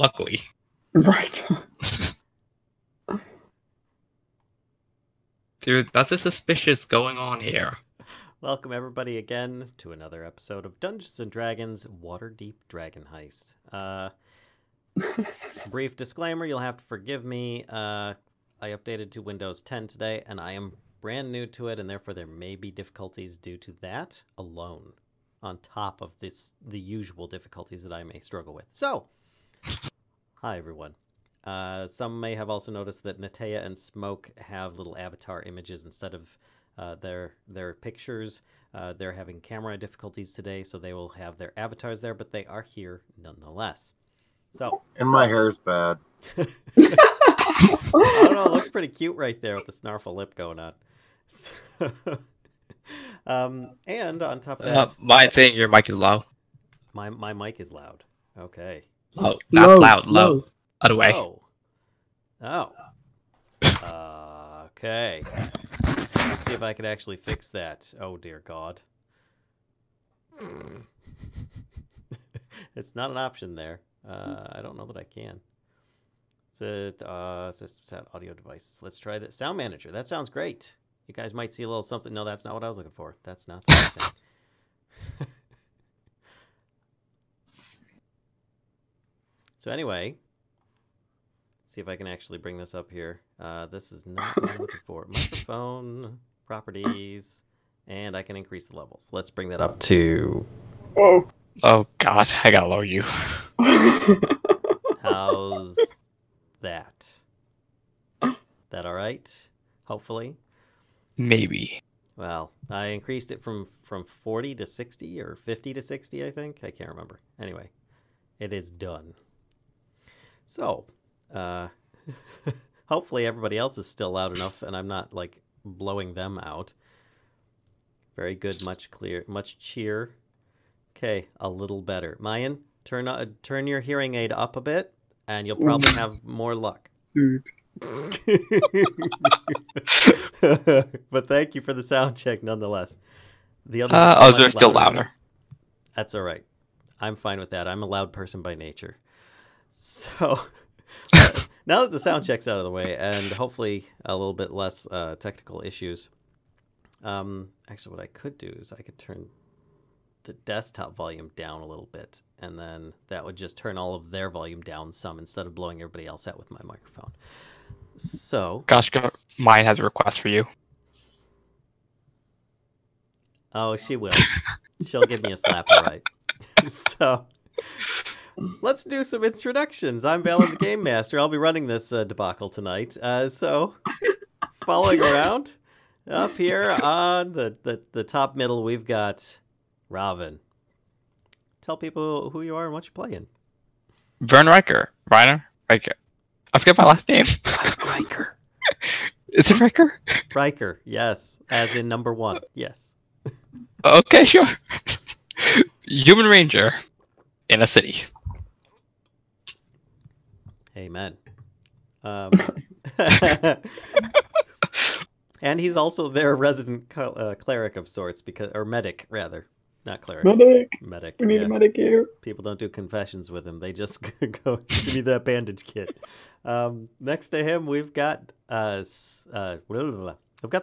luckily. Right. Dude, nothing suspicious going on here. Welcome everybody again to another episode of Dungeons & Dragons Waterdeep Dragon Heist. Brief disclaimer, you'll have to forgive me. I updated to Windows 10 today, and I am brand new to it, and therefore there may be difficulties due to that alone, on top of the usual difficulties that I may struggle with. So, hi everyone. Some may have also noticed that Natea and Smoke have little avatar images instead of their pictures. They're having camera difficulties today, so they will have their avatars there, but they are here nonetheless. So, and my hair's bad. I don't know, it looks pretty cute right there with the snarfle lip going on. And on top of that, My thing, your mic is low. my mic is loud. Okay. Low, not loud, low. Other way. Oh. Okay. Let's see if I can actually fix that. Oh, dear God. It's not an option there. I don't know that I can. System sound audio devices. Let's try that. Sound manager. That sounds great. You guys might see a little something. No, that's not what I was looking for. That's not the right thing. So anyway, see if I can actually bring this up here. This is not what I'm looking for. Microphone, properties, and I can increase the levels. Let's bring that up to... Whoa. Oh god, I gotta lower you. How's that? That all right? Hopefully. Maybe. Well, I increased it from 40 to 60 or 50 to 60, I think. I can't remember. Anyway, it is done. So, hopefully everybody else is still loud enough and I'm not, like, blowing them out. Very good, much cheer. Okay, a little better. Mayan, turn your hearing aid up a bit, and you'll probably have more luck. Dude. But thank you for the sound check nonetheless. The others they're still louder. That's all right. I'm fine with that. I'm a loud person by nature. So, now that the sound check's out of the way, and hopefully a little bit less technical issues, actually what I could do is I could turn the desktop volume down a little bit, and then that would just turn all of their volume down some instead of blowing everybody else out with my microphone. So, Goshka, mine has a request for you. oh, she will. She'll give me a slap, all right. So, let's do some introductions. I'm Valen, the Game Master. I'll be running this debacle tonight. So, following around, up here on the top middle, we've got Robin. Tell people who you are and what you're playing. Vern Riker. Reiner? Riker. I forget my last name. Riker. Is it Riker? Riker, yes. As in number 1, yes. Okay, sure. Human Ranger in a city. Amen. And he's also their resident cleric of sorts, or medic, rather. Not cleric. Medic. We need a medic here. People don't do confessions with him. They just go, give me that bandage kit. Next to him, we've got the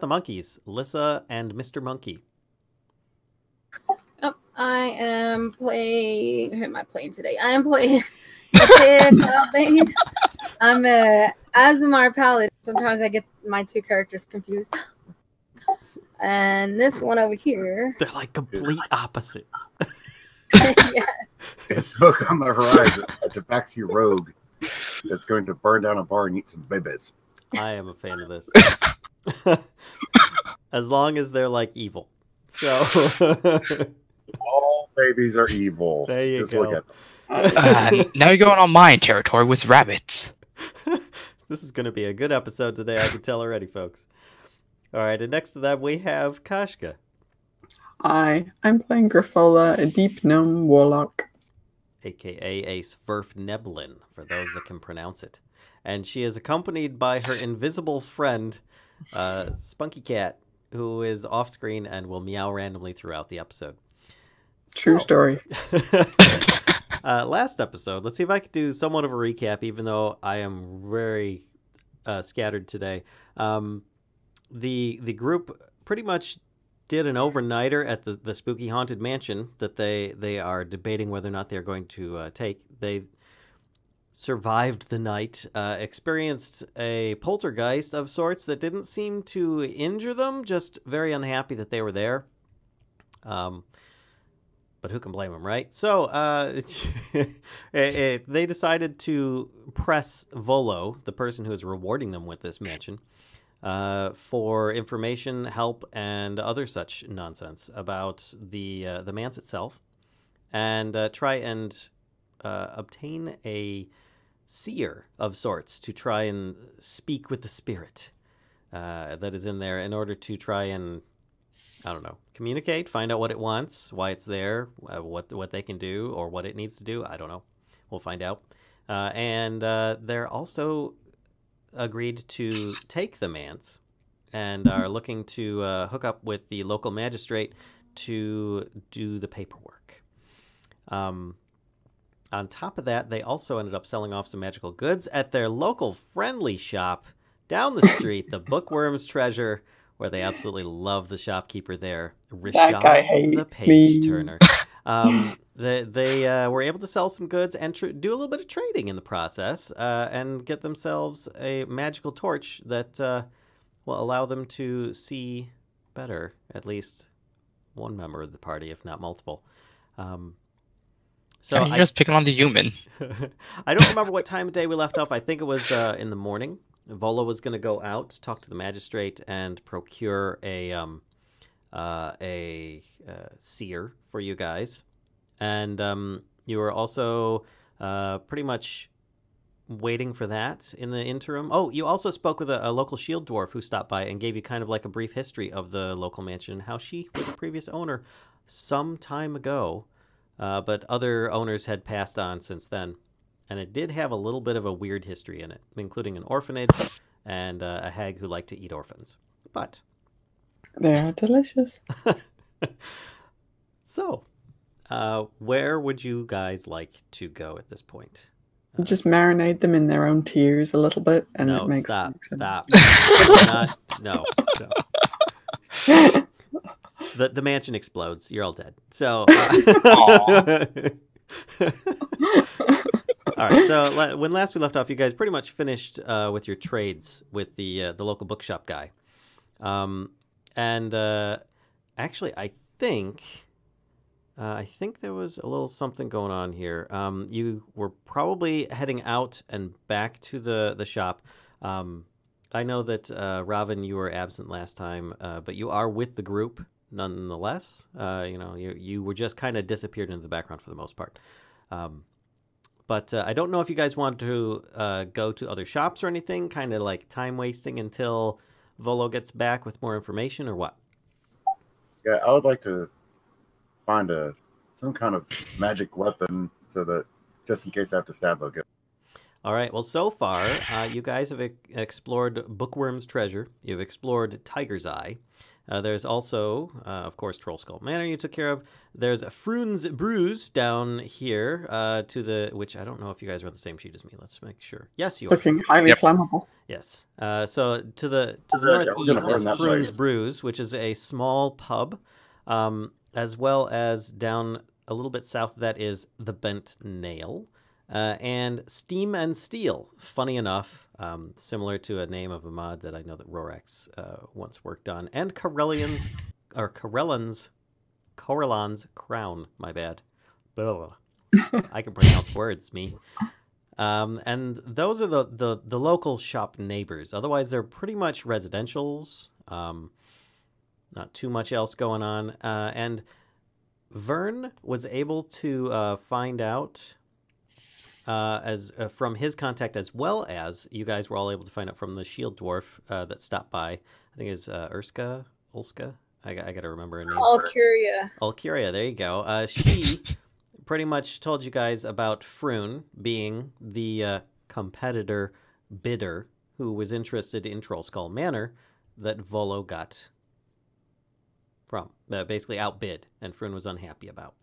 monkeys, Lissa and Mr. Monkey. Oh, I am playing... Who am I playing today? I am playing Natea Cloudbane. I'm a Azumar Paladin. Sometimes I get my two characters confused. And this one over here... They're like complete opposites. Yeah. It's Smoke on the horizon, a Tabaxi rogue that's going to burn down a bar and eat some babies. I am a fan of this. As long as they're like evil. So All babies are evil. There you Just go. look at them. Now you're going on mine territory with rabbits. This is going to be a good episode today, I can tell already, folks. All right, and next to that we have Kashka. I'm playing Grifola, a deep gnome warlock. A.k.a. a Sverfneblin, for those that can pronounce it. And she is accompanied by her invisible friend, Spunky Cat, who is off-screen and will meow randomly throughout the episode. True story. Last episode, let's see if I could do somewhat of a recap, even though I am very scattered today. The group pretty much did an overnighter at the spooky haunted mansion that they are debating whether or not they're going to take. They survived the night, experienced a poltergeist of sorts that didn't seem to injure them, just very unhappy that they were there. But who can blame them, right? So they decided to press Volo, the person who is rewarding them with this mansion, for information, help, and other such nonsense about the manse itself, and try and obtain a seer of sorts to try and speak with the spirit that is in there in order to try and, I don't know, communicate, find out what it wants, why it's there, what they can do, or what it needs to do. I don't know. We'll find out. And they're also agreed to take the manse and are looking to hook up with the local magistrate to do the paperwork. On top of that, they also ended up selling off some magical goods at their local friendly shop down the street, the Bookworm's Treasure, where they absolutely love the shopkeeper there, That guy Rishad the hates Page me. Turner. They were able to sell some goods and do a little bit of trading in the process, and get themselves a magical torch that will allow them to see better, at least one member of the party, if not multiple. So You're just picking on the human. I don't remember what time of day we left off. I think it was in the morning. Vola was going to go out, talk to the magistrate, and procure a seer for you guys. And you were also pretty much waiting for that in the interim. Oh, you also spoke with a local shield dwarf who stopped by and gave you kind of like a brief history of the local mansion, how she was a previous owner some time ago. But other owners had passed on since then. And it did have a little bit of a weird history in it, including an orphanage and a hag who liked to eat orphans. But They are delicious. so, where would you guys like to go at this point? Just marinate them in their own tears a little bit, and No, it makes stop. them- No. The mansion explodes. You're all dead. So, all right. So when last we left off, you guys pretty much finished with your trades with the local bookshop guy, and actually, I think there was a little something going on here. You were probably heading out and back to the shop. I know that Robin, you were absent last time, but you are with the group nonetheless. You were just kind of disappeared into the background for the most part. But I don't know if you guys want to go to other shops or anything, kind of like time wasting until Volo gets back with more information, or what? Yeah, I would like to find some kind of magic weapon so that just in case I have to stab a guy. All right. Well, so far, you guys have explored Bookworm's Treasure. You've explored Tiger's Eye. There's also, of course, Troll Skull Manor you took care of. There's Froon's Brews down here which I don't know if you guys are on the same sheet as me. Let's make sure. Yes, you are. Looking highly flammable. Yes. So to the We're gonna northeast burn is that Froon's place. Brews, which is a small pub, as well as down a little bit south of that is the Bent Nail, and Steam and Steel. Funny enough, similar to a name of a mod that I know that Rorax once worked on, and Corellan's Crown. My bad. Blah. I can pronounce words, me. And those are the local shop neighbors. Otherwise, they're pretty much residentials. Not too much else going on. And Vern was able to find out from his contact, as well as you guys were all able to find out from the shield dwarf that stopped by. I think it's Ulska. I got to remember her name. Alcuria, there you go. She pretty much told you guys about Froon being the competitor bidder who was interested in Troll Skull Manor that Volo got from. Basically outbid, and Froon was unhappy about.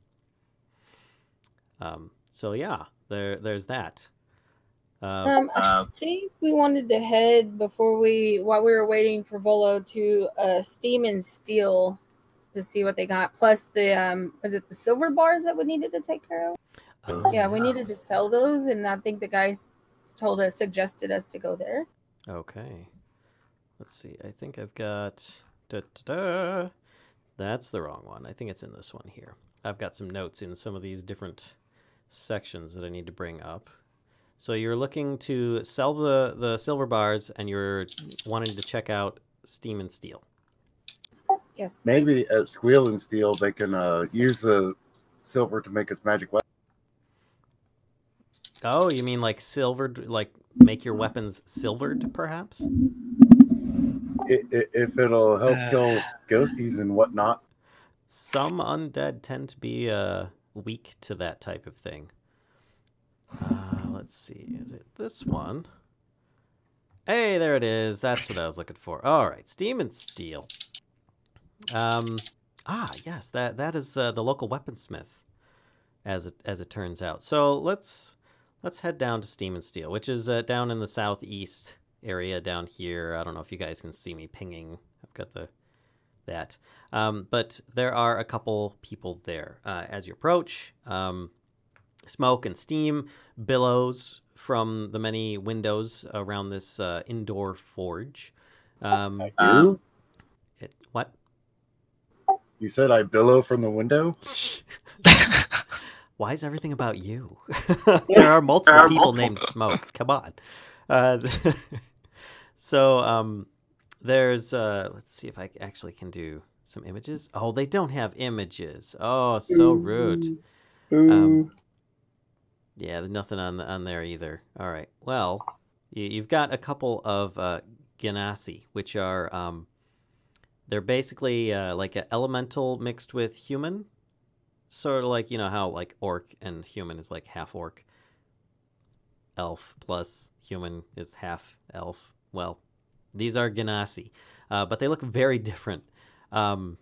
So yeah, there's that. I think we wanted to head while we were waiting for Volo to Steam and Steel to see what they got. Plus the was it the silver bars that we needed to take care of? Yeah, we needed to sell those, and I think the guys suggested us to go there. Okay. Let's see. I think I've got. That's the wrong one. I think it's in this one here. I've got some notes in some of these different sections that I need to bring up. So you're looking to sell the silver bars, and you're wanting to check out Steam and Steel. Yes. Maybe at Squeal and Steel, they can use the silver to make us magic weapons. Oh, you mean like silvered, like make your weapons silvered, perhaps? If it'll help kill ghosties and whatnot. Some undead tend to be weak to that type of thing. Let's see. Is it this one? Hey, there it is. That's what I was looking for. All right, Steam and Steel. Yes, that is the local weaponsmith, as it turns out. So let's head down to Steam and Steel, which is down in the southeast area down here. I don't know if you guys can see me pinging. I've got that. But there are a couple people there. As you approach, smoke and steam billows from the many windows around this indoor forge. You? What? You said I billow from the window? Why is everything about you? There are multiple people named Smoke. Come on. So there's let's see if I actually can do some images. Oh, they don't have images. Oh, so rude. Yeah, there's nothing on there either. All right. Well, you've got a couple of Genasi, which are they're basically like an elemental mixed with human. Sort of like, you know how like orc and human is like half orc. Elf plus human is half elf. Well, these are Genasi, but they look very different. One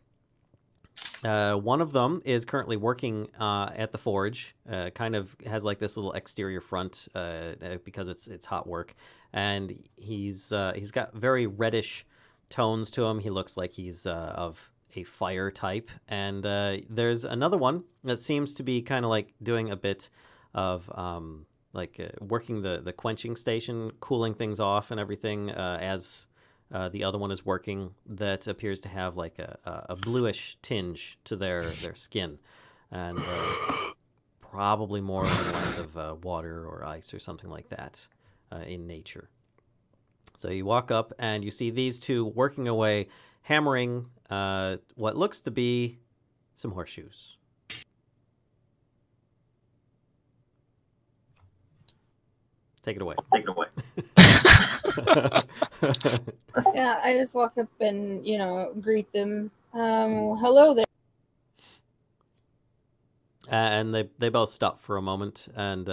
of them is currently working at the forge. Kind of has like this little exterior front because it's hot work, and he's got very reddish tones to him. He looks like he's of a fire type, and there's another one that seems to be kind of like doing a bit of working the quenching station, cooling things off and everything as the other one is working, that appears to have like a bluish tinge to their skin, and probably more along the lines of water or ice or something like that in nature. So you walk up and you see these two working away, hammering what looks to be some horseshoes. Take it away. Yeah, I just walk up and greet them. Hello there. And they both stop for a moment, and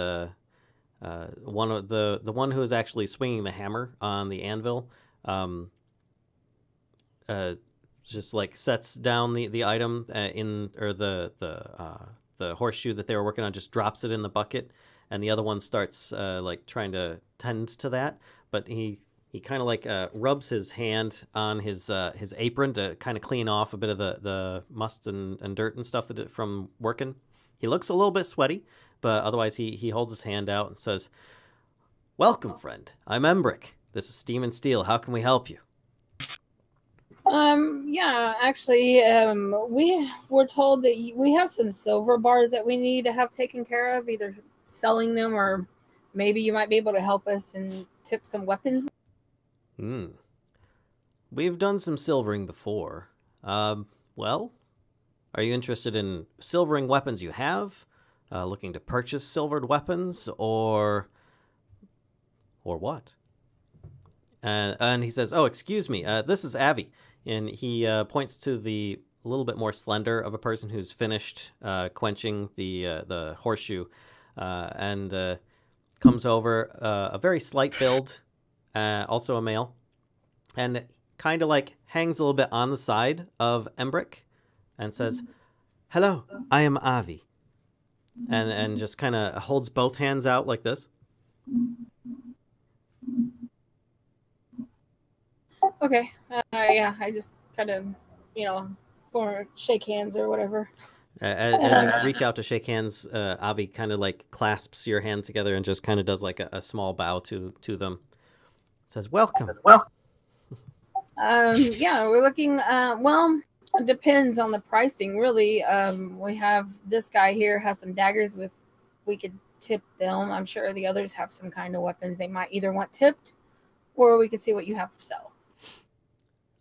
one of the one who is actually swinging the hammer on the anvil, just like sets down the item the horseshoe that they were working on, just drops it in the bucket, and the other one starts like trying to tend to that, but he kind of like rubs his hand on his apron to kind of clean off a bit of the must and dirt and stuff from working. He looks a little bit sweaty, but otherwise he holds his hand out and says, "Welcome, friend. I'm Emik. This is Steam and Steel. How can we help you?" Yeah, actually, we were told that we have some silver bars that we need to have taken care of, either selling them or maybe you might be able to help us and tip some weapons. We've done some silvering before. Well, are you interested in silvering weapons you have? Looking to purchase silvered weapons, or what? And he says, "Oh, excuse me. This is Avi." And he points to the little bit more slender of a person who's finished quenching the horseshoe, and comes over, a very slight build, also a male, and kind of like hangs a little bit on the side of Emik and says, "Hello, I am Avi. and just kind of holds both hands out like this. Okay. Yeah, I just kind of, for shake hands or whatever. As you reach out to shake hands, Avi kind of like clasps your hand together and just kind of does like a small bow to them. Says, "Welcome." Yeah, we're looking. Well, it depends on the pricing, really. We have this guy here has some daggers. If we could tip them, I'm sure the others have some kind of weapons they might either want tipped, or we could see what you have for sale.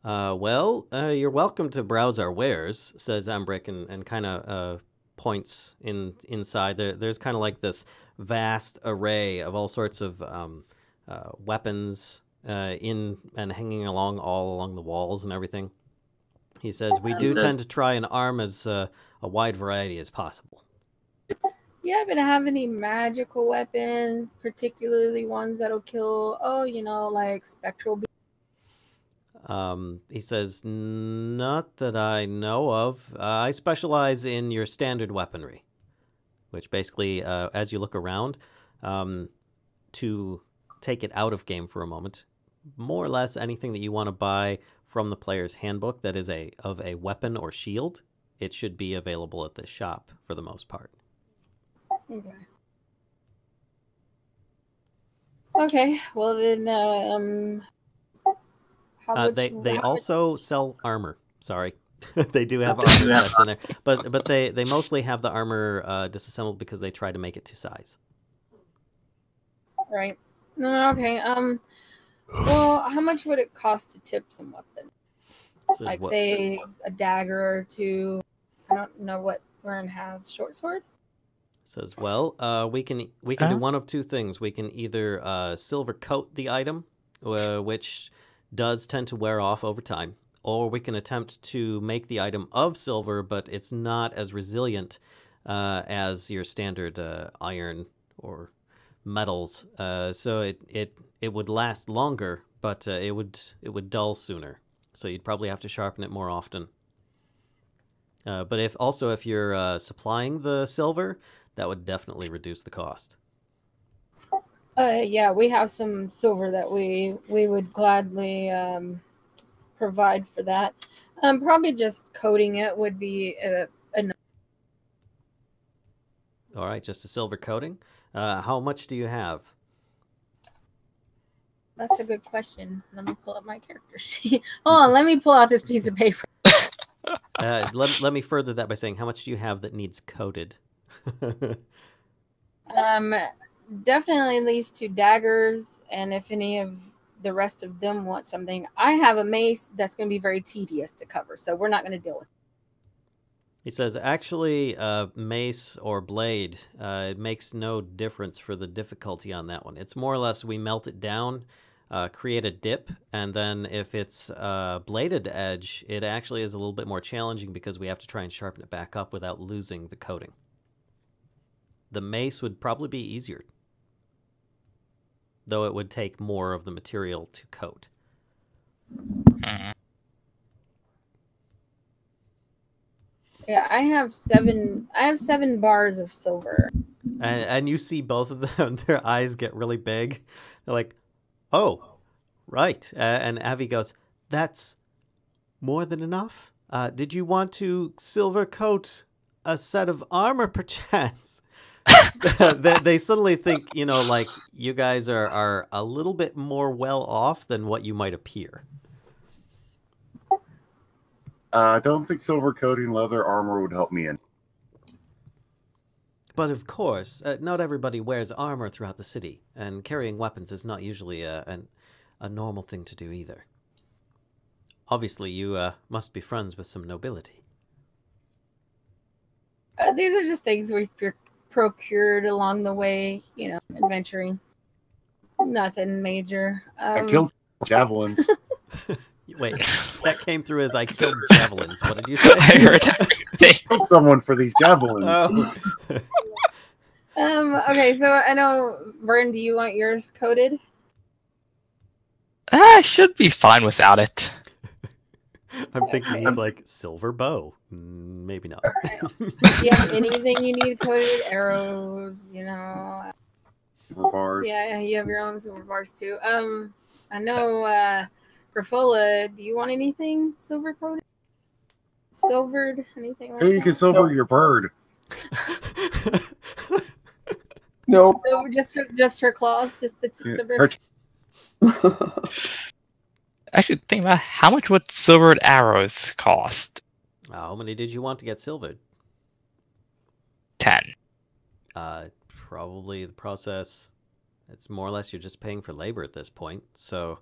You're welcome to browse our wares, says Emik, and kind of points inside. There's kind of like this vast array of all sorts of weapons in and hanging all along the walls and everything. He says, we do tend to try and arm as a wide variety as possible. You happen to have any magical weapons, particularly ones that'll kill, like spectral beings? He says, not that I know of. I specialize in your standard weaponry, which basically, as you look around, to take it out of game for a moment, more or less anything that you want to buy from the player's handbook that is of a weapon or shield, it should be available at this shop for the most part. Okay. Well then, they also sell armor. Sorry, they do have armor sets in there, but they mostly have the armor disassembled because they try to make it to size. Right. Okay. Well, how much would it cost to tip some weapons? Like, say, a dagger or two. I don't know what Vern has. Short sword? Says, we can do one of two things. We can either silver coat the item, which does tend to wear off over time, or we can attempt to make the item of silver, but it's not as resilient as your standard iron or metals. So it would last longer, but it would dull sooner. So you'd probably have to sharpen it more often. But if you're supplying the silver, that would definitely reduce the cost. Yeah, we have some silver that we would gladly provide for that. Probably just coating it would be enough. All right, just a silver coating. How much do you have? That's a good question. Let me pull up my character sheet. Hold on, let me pull out this piece of paper. Let me further that by saying, how much do you have that needs coated? Definitely at least 2 daggers, and if any of the rest of them want something, I have a mace that's going to be very tedious to cover, so we're not going to deal with it. He says, actually, mace or blade, it makes no difference for the difficulty on that one. It's more or less we melt it down, create a dip, and then if it's bladed edge, it actually is a little bit more challenging because we have to try and sharpen it back up without losing the coating. The mace would probably be easier, though it would take more of the material to coat. Yeah, I have 7 bars of silver. And you see both of them, their eyes get really big. They're like, oh, right. And Avi goes, that's more than enough? Did you want to silver coat a set of armor, perchance? They suddenly think, like you guys are a little bit more well off than what you might appear. I don't think silver coating leather armor would help me in. But of course, not everybody wears armor throughout the city, and carrying weapons is not usually a normal thing to do either. Obviously, you must be friends with some nobility. These are just things we've procured along the way, adventuring. Nothing major. I killed javelins. Wait, that came through as I killed javelins. What did you say? I heard that. I killed someone for these javelins. Oh. Okay, so I know, Vern, do you want yours coated? I should be fine without it. I'm thinking Okay. he's like silver bow. Maybe not. Do you have anything you need coated? Arrows, Silver bars. Yeah, you have your own silver bars too. I know, Graffola, do you want anything silver coated? Silvered? Anything like Hey, you can that? silver No. your bird. No. Silver, just her claws, just the tips of her. Actually, think about how much would silvered arrows cost? How many did you want to get silvered? 10. Probably the process. It's more or less you're just paying for labor at this point. So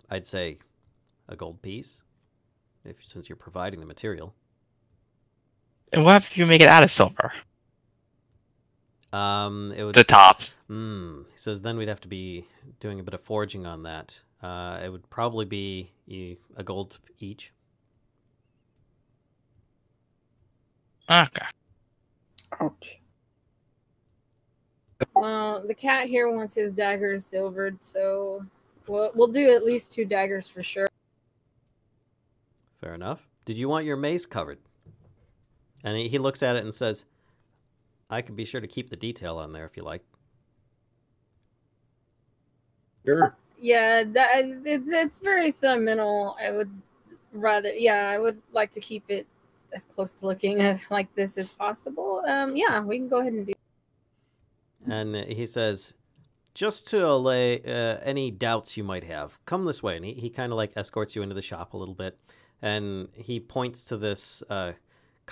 I'd say a gold piece, since you're providing the material. And what if you make it out of silver? It would. The tops. He says then we'd have to be doing a bit of forging on that. It would probably be a gold each. Okay. Ouch. Well, the cat here wants his daggers silvered, so we'll do at least 2 daggers for sure. Fair enough. Did you want your mace covered? And he looks at it and says, I can be sure to keep the detail on there if you like. Sure. Yeah, it's very sentimental. I would like to keep it as close to looking as like this as possible. Yeah, we can go ahead and do. And he says, just to allay any doubts you might have, come this way. And he kind of like escorts you into the shop a little bit. And he points to this kind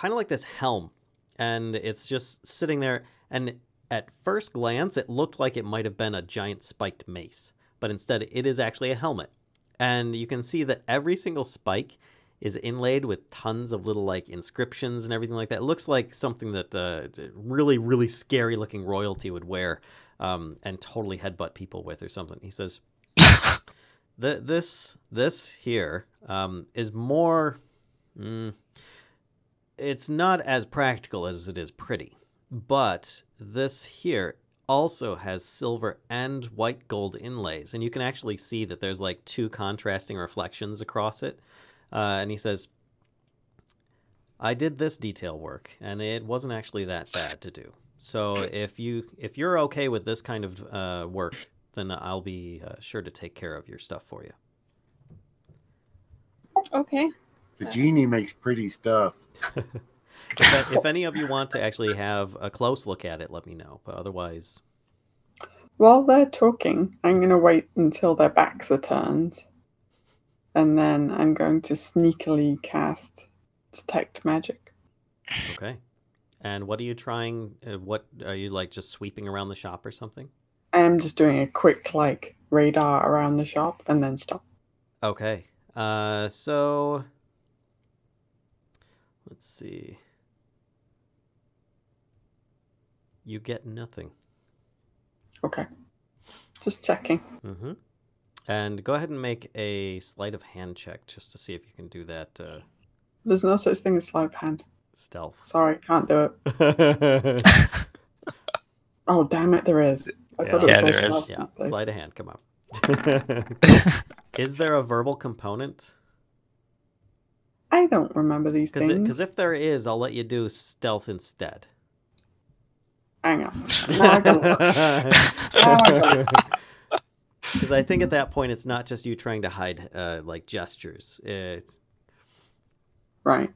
of like this helm. And it's just sitting there. And at first glance, it looked like it might have been a giant spiked mace. But instead, it is actually a helmet. And you can see that every single spike is inlaid with tons of little like inscriptions and everything like that. It looks like something that really, really scary looking royalty would wear and totally headbutt people with or something. He says, this here is more... it's not as practical as it is pretty. But this here also has silver and white gold inlays. And you can actually see that there's like 2 contrasting reflections across it. And he says, I did this detail work, and it wasn't actually that bad to do. So if you're okay with this kind of work, then I'll be sure to take care of your stuff for you. Okay. The genie makes pretty stuff. If any of you want to actually have a close look at it, let me know. But otherwise... While they're talking, I'm going to wait until their backs are turned. And then I'm going to sneakily cast Detect Magic. Okay. And what are you trying? What are you like just sweeping around the shop or something? I'm just doing a quick radar around the shop and then stop. Okay. So let's see. You get nothing. Okay. Just checking. Mm-hmm. And go ahead and make a sleight of hand check just to see if you can do that. There's no such thing as sleight of hand. Stealth. Sorry, can't do it. Oh, damn it, there is. I thought it was there all is. stealth Yeah, instead. sleight of hand. Come on. Is there a verbal component? I don't remember these things. Because if there is, I'll let you do stealth instead. Hang on. Now I gotta look. Because I think at that point it's not just you trying to hide gestures. It's... Right.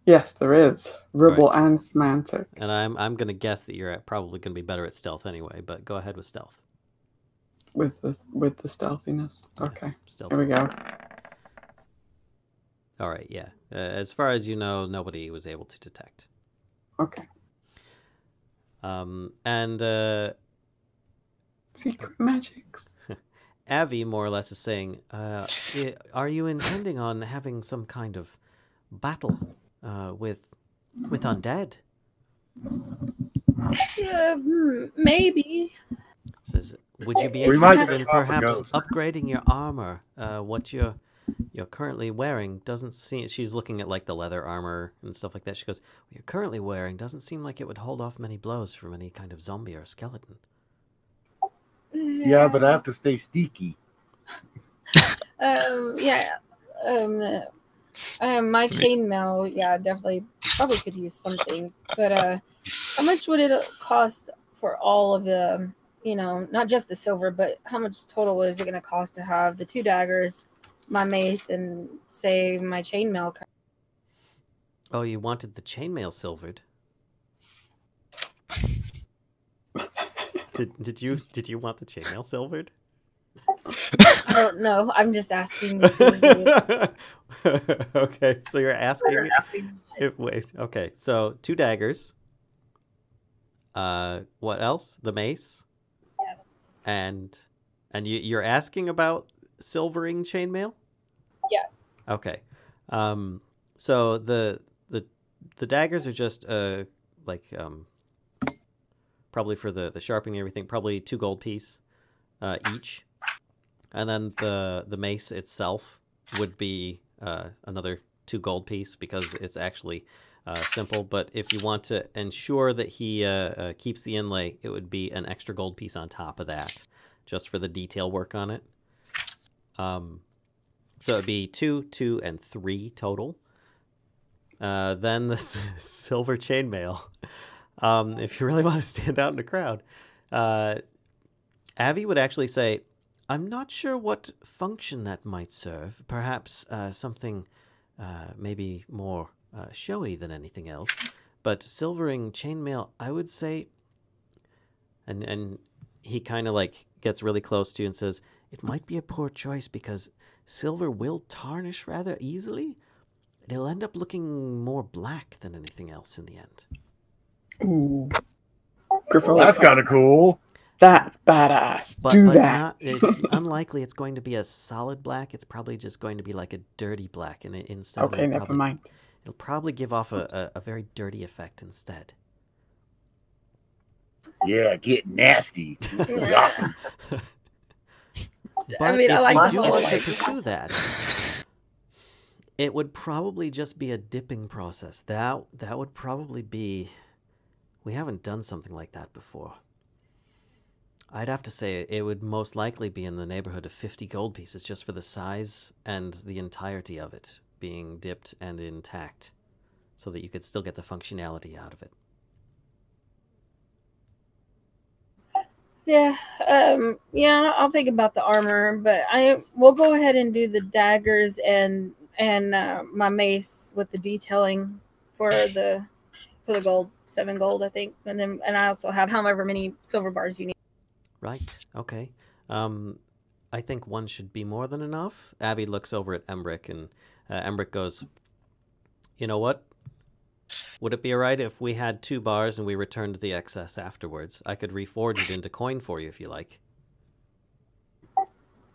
Yes, there is. Ribble Right. and semantic. And I'm gonna guess that you're probably gonna be better at stealth anyway. But go ahead with stealth. With the stealthiness. Yeah, Okay. stealth. Here we go. All right. Yeah. As far as you know, nobody was able to detect. Okay. And Secret magics. Avi more or less is saying, are you intending on having some kind of battle with undead? Maybe. Says, would you be We might interested in piss off a perhaps ghost. upgrading your armor? What you're currently wearing doesn't seem... She's looking at like the leather armor and stuff like that. She goes, what you're currently wearing doesn't seem like it would hold off many blows from any kind of zombie or skeleton. Yeah, but I have to stay sneaky. Yeah. My chainmail, yeah, definitely probably could use something. But how much would it cost for all of the, not just the silver, but how much total is it going to cost to have the 2 daggers, my mace, and say my chainmail? Oh, you wanted the chainmail silvered. Did you want the chainmail silvered? I don't know. I'm just asking to see Okay, so you're asking if wait. Okay, so 2 daggers. What else? The mace. And you're asking about silvering chainmail? Yes. Okay. So the daggers are just probably for the sharpening and everything, probably 2 gold piece each. And then the mace itself would be another 2 gold piece because it's actually simple. But if you want to ensure that he keeps the inlay, it would be an extra gold piece on top of that, just for the detail work on it. So it'd be 2, 2, and 3 total. Then the silver chainmail. If you really want to stand out in the crowd, Avi would actually say, I'm not sure what function that might serve. Perhaps something maybe more showy than anything else. But silvering chainmail, I would say, and he kind of like gets really close to you and says, it might be a poor choice because silver will tarnish rather easily. It'll end up looking more black than anything else in the end. Ooh. Well, that's kind of cool. That's badass. Do that. It's unlikely it's going to be a solid black. It's probably just going to be like a dirty black. And instead, Okay, never mind. It'll probably give off a very dirty effect instead. Yeah, get nasty. This would be awesome. But I if like you the do whole want to idea. pursue that, it would probably just be a dipping process. That would probably be... We haven't done something like that before. I'd have to say it would most likely be in the neighborhood of 50 gold pieces just for the size and the entirety of it being dipped and intact so that you could still get the functionality out of it. Yeah, I'll think about the armor, but we'll go ahead and do the daggers and my mace with the detailing for the gold, 7 gold, I think, and I also have however many silver bars you need. Right. Okay. I think 1 should be more than enough. Abby looks over at Emrik, and Emrik goes, "You know what? Would it be alright if we had 2 bars and we returned the excess afterwards? I could reforge it into coin for you if you like."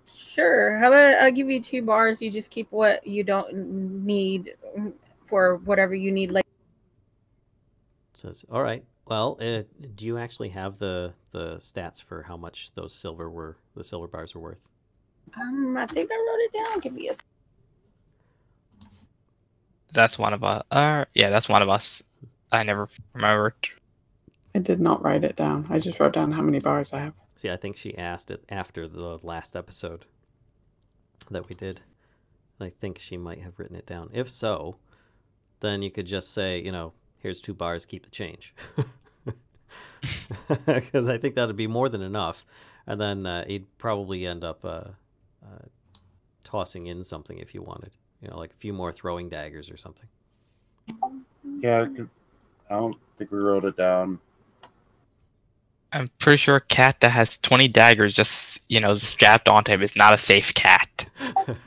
Sure. How about I'll give you 2 bars. You just keep what you don't need for whatever you need later. Says, "All right. Well, do you actually have the stats for how much the silver bars were worth?" I think I wrote it down. Give me a. That's one of us. Yeah, that's one of us. I never remembered. I did not write it down. I just wrote down how many bars I have. See, I think she asked it after the last episode that we did. I think she might have written it down. If so, then you could just say, here's 2 bars, keep the change. Because I think that would be more than enough. And then he'd probably end up tossing in something if you wanted. Like a few more throwing daggers or something. Yeah, 'cause I don't think we wrote it down. I'm pretty sure a cat that has 20 daggers just, strapped onto him is not a safe cat.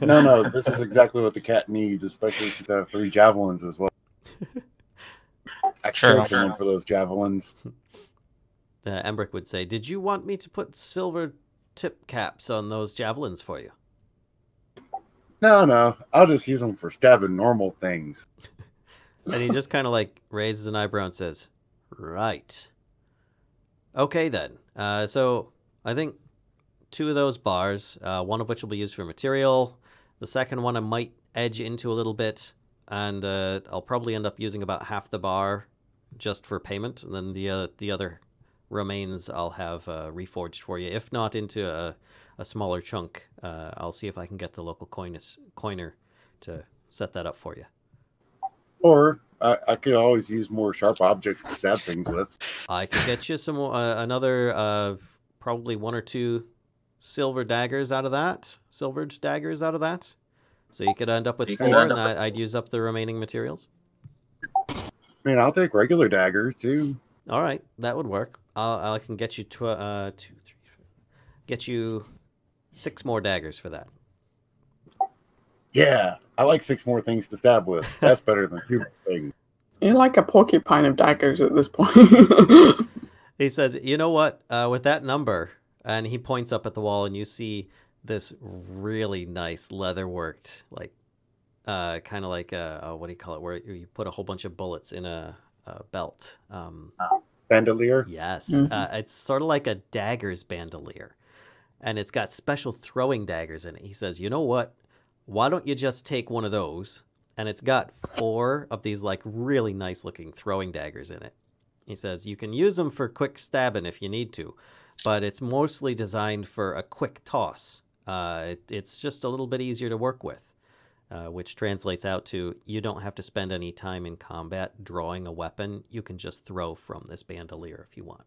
No, this is exactly what the cat needs, especially since I have 3 javelins as well. I killed someone for those javelins. Emrik would say, "Did you want me to put silver tip caps on those javelins for you?" No, I'll just use them for stabbing normal things. And he just kind of like raises an eyebrow and says, "Right. Okay then. So I think 2 of those bars, one of which will be used for material. The second one I might edge into a little bit, and I'll probably end up using about half the bar just for payment, and then the other remains I'll have reforged for you. If not into a smaller chunk, I'll see if I can get the local coiner to set that up for you. Or I could always use more sharp objects to stab things with. I could get you some another probably 1 or 2 silvered daggers out of that. So you could end up with 4, and I'd use up the remaining materials. I mean, I'll take regular daggers too. All right, that would work. I can get you get you 6 more daggers for that. Yeah, I like 6 more things to stab with. That's better than 2 more things. You're like a porcupine of daggers at this point. He says, you know what, with that number, and he points up at the wall, and you see this really nice leather-worked, like, kind of like what do you call it, where you put a whole bunch of bullets in a belt. Bandolier? Yes. Mhm. It's sort of like a dagger's bandolier, and it's got special throwing daggers in it. He says, you know what, why don't you just take one of those, and it's got 4 of these, like, really nice-looking throwing daggers in it. He says, you can use them for quick stabbing if you need to, but it's mostly designed for a quick toss. It's just a little bit easier to work with, which translates out to you don't have to spend any time in combat drawing a weapon. You can just throw from this bandolier if you want.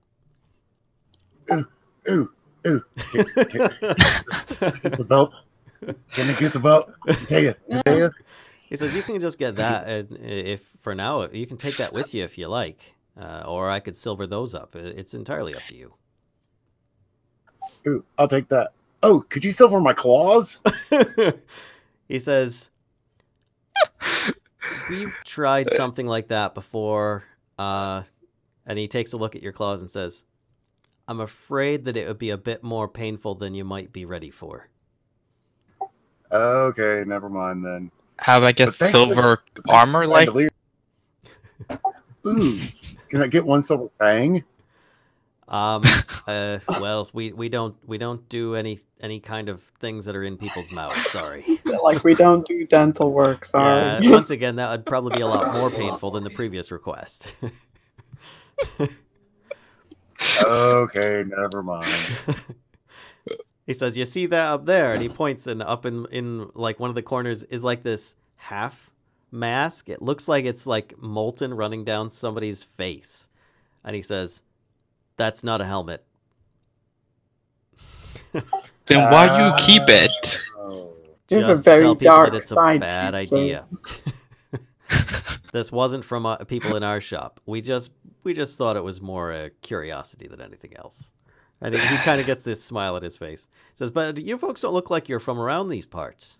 Ooh. Get the belt. Can I get the belt? I tell you. He says, you can just get that, and if for now, you can take that with you if you like. Or I could silver those up. It's entirely up to you. Ooh, I'll take that. Oh, could you silver my claws? He says, we've tried something like that before. And he takes a look at your claws and says, I'm afraid that it would be a bit more painful than you might be ready for. Okay, never mind then. How about I get silver armor like? Bandolier. Ooh, can I get 1 silver fang? Well, we don't do any kind of things that are in people's mouths. Sorry. Like, we don't do dental work, sorry. Yeah, once again, that would probably be a lot more painful than the previous request. Okay, never mind. He says, you see that up there? And he points, and up in like one of the corners is like this half mask. It looks like it's like molten running down somebody's face. And he says, that's not a helmet. Then why do you keep it? You have a Just to very tell people dark that it's a side bad to you, so- idea. This wasn't from people in our shop. We just thought it was more a curiosity than anything else. And he kind of gets this smile at his face. He says, but you folks don't look like you're from around these parts.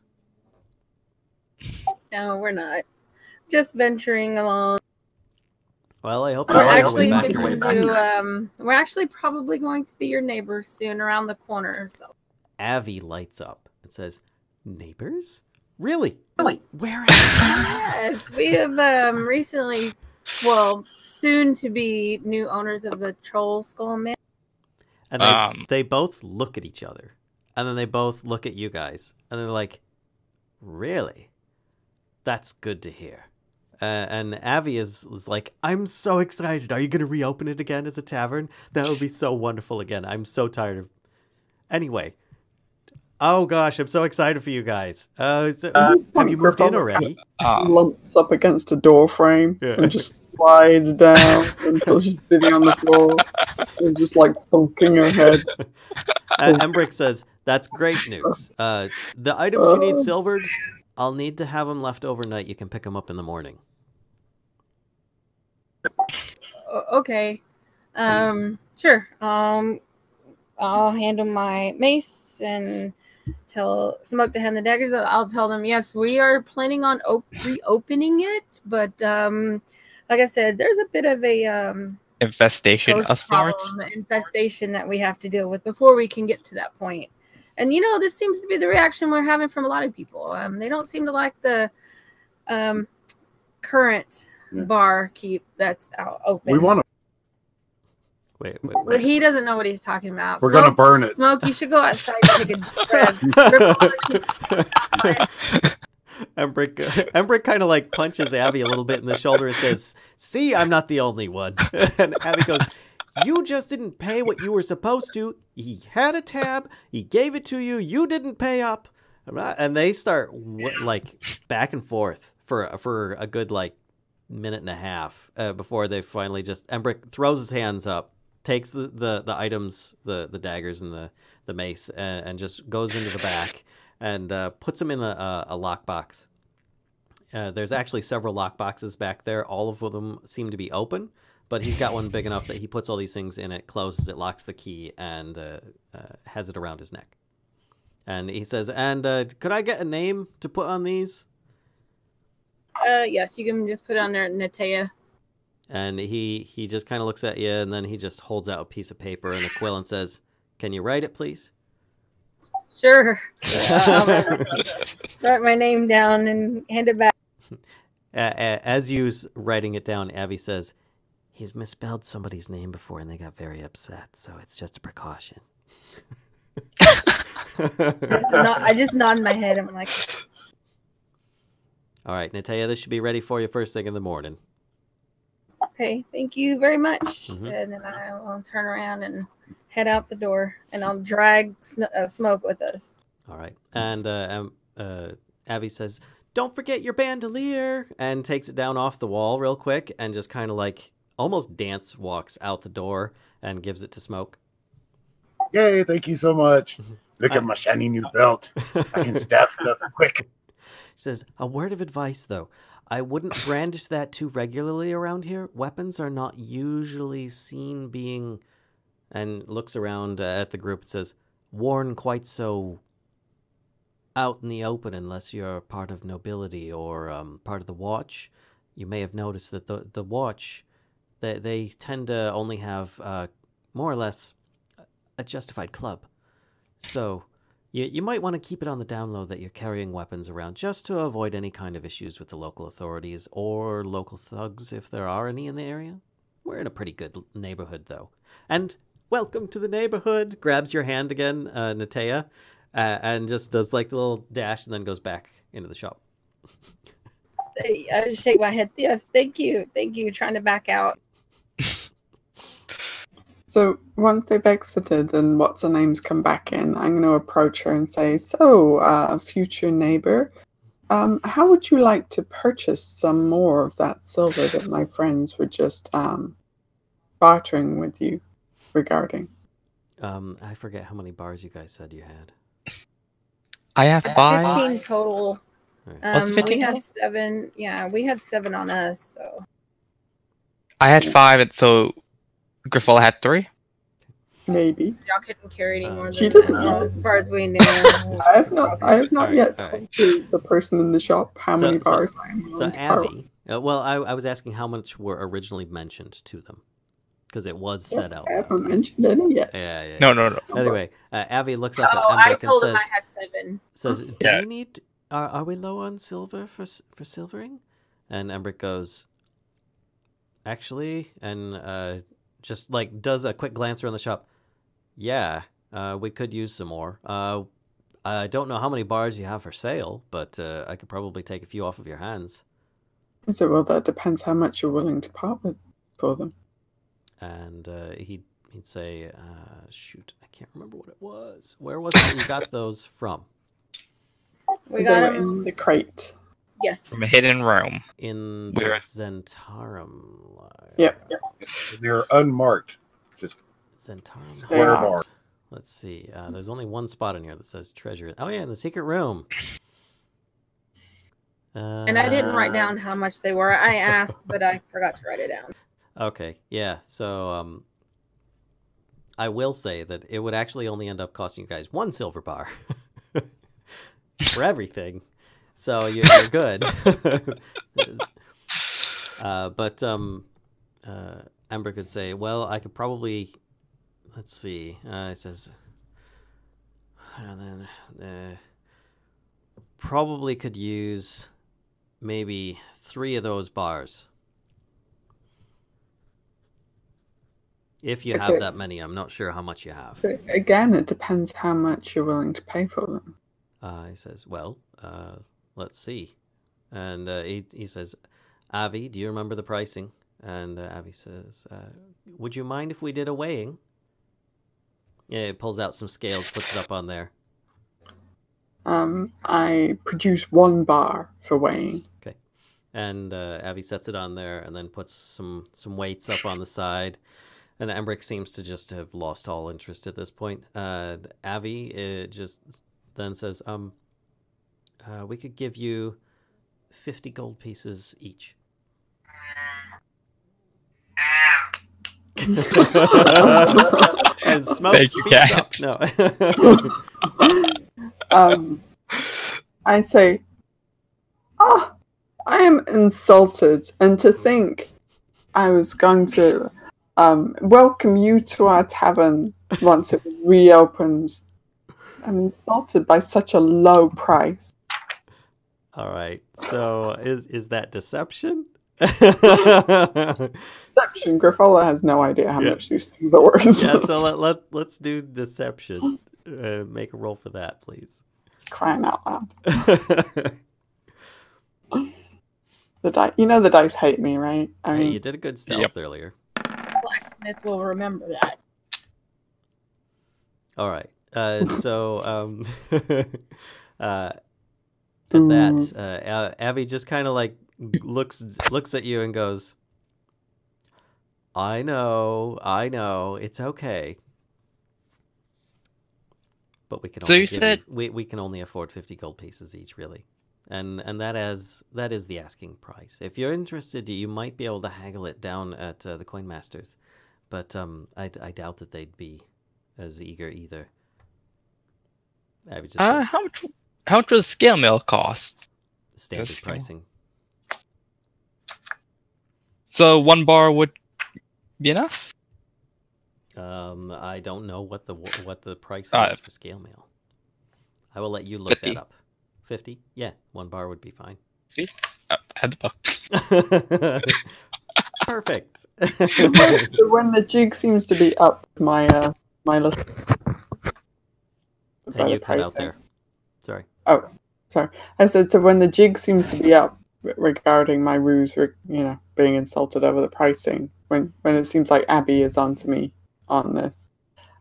No, we're not. Just venturing along. Well, I hope We're you find your actually way back fixing here. to, we're actually probably going to be your neighbors soon around the corner. So Avi lights up and says, neighbors? Really? Where at? yes, we have recently, well, soon to be new owners of the Troll Skull Man. And they both look at each other. And then they both look at you guys. And they're like, really? That's good to hear. And Avi is like, I'm so excited. Are you going to reopen it again as a tavern? That would be so wonderful again. I'm so tired of... Anyway. Oh, gosh. I'm so excited for you guys. Have you moved in already? Lumps up against a door frame Yeah. and just slides down until she's sitting on the floor and just like thunking her head. Emik says, that's great news. The items you need silvered, I'll need to have them left overnight. You can pick them up in the morning. Okay. Sure. I'll handle my mace and tell Smoke to hand the daggers. I'll tell them, yes, we are planning on reopening it, but like I said, there's a bit of a Infestation ghost of sorts. problem, infestation that we have to deal with before we can get to that point. And you know, this seems to be the reaction we're having from a lot of people. They don't seem to like the current bar keep that's out open. We want to. Wait. But he doesn't know what he's talking about. We're gonna burn it. Smoke, you should go outside and take a breath. Emik kind of like punches Abby a little bit in the shoulder and says, see, I'm not the only one. And Abby goes, you just didn't pay what you were supposed to. He had a tab. He gave it to you. You didn't pay up. And they start like back and forth for a good like minute and a half before they finally just Emik throws his hands up, takes the items, the daggers and the mace, and just goes into the back and puts them in a lockbox. There's actually several lockboxes back there. All of them seem to be open, but he's got one big enough that he puts all these things in it, closes it, locks the key, and has it around his neck. And he says, and could I get a name to put on these? Yes, you can just put it on there, Natea. And he just kind of looks at you, and then he just holds out a piece of paper and a quill and says, can you write it, please? Sure. Write my name down and hand it back. As you're writing it down, Avi says, he's misspelled somebody's name before and they got very upset, so it's just a precaution. I just nod my head. I'm like, all right, Natea, this should be ready for you first thing in the morning. okay, thank you very much. Mm-hmm. And then I will turn around and head out the door, and I'll drag Smoke with us. All right. And Avi says, don't forget your bandolier, and takes it down off the wall real quick and just kind of like almost dance walks out the door and gives it to Smoke. Yay, thank you so much. Look at my shiny new belt. I can stab stuff quick. She says, a word of advice, though. I wouldn't brandish that too regularly around here. Weapons are not usually seen being... And looks around at the group and says, worn quite so out in the open unless you're part of nobility or part of the watch. You may have noticed that the watch, they tend to only have more or less a justified club. So you might want to keep it on the down low that you're carrying weapons around just to avoid any kind of issues with the local authorities or local thugs if there are any in the area. We're in a pretty good neighborhood, though. And welcome to the neighborhood. Grabs your hand again, Natea, and just does like the little dash and then goes back into the shop. I just shake my head. Yes, thank you. Thank you. Trying to back out. So once they've exited and what's her name's come back in, I'm going to approach her and say, so, future neighbor, how would you like to purchase some more of that silver that my friends were just bartering with you regarding? I forget how many bars you guys said you had. I have 5. 15 total. Was it 15? We had 7. Yeah, we had 7 on us. So I had 5, and so Grifola had 3. Maybe. y'all couldn't carry any more She than doesn't know. as far as we knew. I have not yet all right. told the person in the shop how many bars I am So willing to part with. Avi, well, I was asking how much were originally mentioned to them. Because it was said out I loud. haven't mentioned any yet. Yeah. No. Anyway, Avi looks up Oh, at I Emik told and him I had 7. says, do Yeah. we need... Are we low on silver for silvering? And Emik goes, actually, and just like does a quick glance around the shop. Yeah, we could use some more. I don't know how many bars you have for sale, but I could probably take a few off of your hands. I said, well, that depends how much you're willing to part with for them. And he'd say, shoot, I can't remember what it was. Where was it you got those from? We They got were him. in the crate. Yes. From a hidden room. In Where? the Zentarum. Yep. They're unmarked. Just Zentarum. square are. bar. Let's see. There's only one spot in here that says treasure. Oh, yeah, in the secret room. And I didn't write down how much they were. I asked, but I forgot to write it down. Okay, yeah. So I will say that it would actually only end up costing you guys 1 silver bar for everything. So you're good. But Ember could say, well, I could probably... Let's see. It says... And then... probably could use maybe 3 of those bars. If you have that many. I'm not sure how much you have. Again, it depends how much you're willing to pay for them. He says, well, let's see. And he says, Avi, do you remember the pricing? And Avi says, would you mind if we did a weighing? Yeah, he pulls out some scales, puts it up on there. I produce 1 bar for weighing. Okay. And Avi sets it on there and then puts some weights up on the side. And Emrik seems to just have lost all interest at this point. Avi just then says, we could give you 50 gold pieces each. And Smoke Thank you, speaks Cat. up. No. I say, I am insulted, and to think I was going to welcome you to our tavern once it was reopened. I'm insulted by such a low price. All right. So is that deception? Deception. Griffola has no idea how much these things are worth. Yeah, so let's do deception. Make a roll for that, please. Crying out loud. The dice, the dice hate me, right? I Hey, mean, you did a good stealth earlier. Blacksmith will remember that. All right. So at that, Abby just kind of like looks at you and goes, I know, it's okay. But we can So only you give said- we can only afford 50 gold pieces each, really. And that is the asking price. If you're interested, you might be able to haggle it down at the Coin Masters, but I doubt that they'd be as eager either. I would just say How much does scale mill cost? standard just- pricing. So 1 bar would be enough? I don't know what the price Uh, is for scale mail. I will let you look 50. that up. 50? Yeah, 1 bar would be fine. See? I had the book. Perfect. so when the jig seems to be up, my list. Hey, you cut out there. Sorry. Oh, sorry. I said, so when the jig seems to be up regarding my ruse, being insulted over the pricing, when it seems like Abby is onto me on this,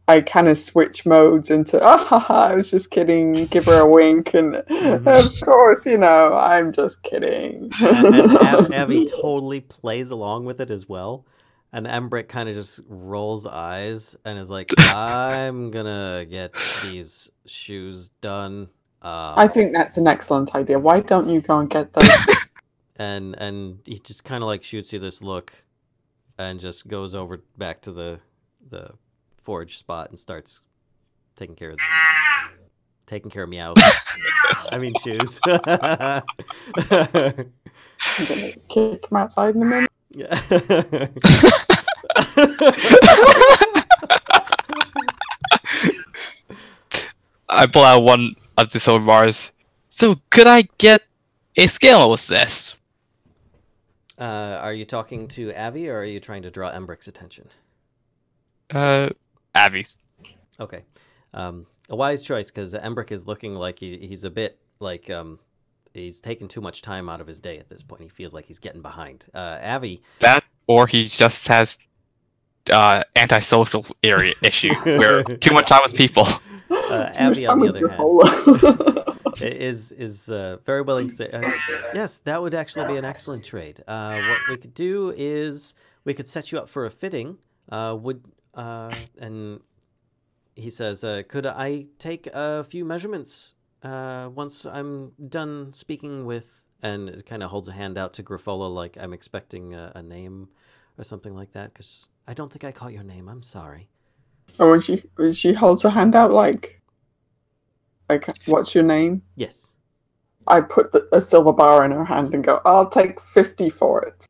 I kind of switch modes into, I was just kidding, give her a wink, and of course, I'm just kidding. And Abby totally plays along with it as well. And Embrick kind of just rolls eyes and is like, I'm gonna get these shoes done. I think that's an excellent idea. Why don't you go and get those? And he just kind of like shoots you this look and just goes over back to the forge spot and starts taking care of meow. I mean shoes. I'm gonna kick him outside in a minute. Yeah. I pull out one of the silver bars. So could I get a scale with this? Are you talking to Avi or are you trying to draw Embrick's attention? Abby's. Okay. A wise choice, because Embrick is looking like he's a bit like he's taking too much time out of his day at this point. He feels like he's getting behind. Avi. That, or he just has antisocial area issue where too much time with people. Avi, on the other hand, is very willing to say, yes, that would actually be an excellent trade. What we could do is we could set you up for a fitting. And he says, could I take a few measurements once I'm done speaking with, and it kind of holds a hand out to Griffola like I'm expecting a name or something like that, because I don't think I caught your name. I'm sorry. Or when she holds her hand out like, what's your name? Yes. I put a silver bar in her hand and go, I'll take 50 for it.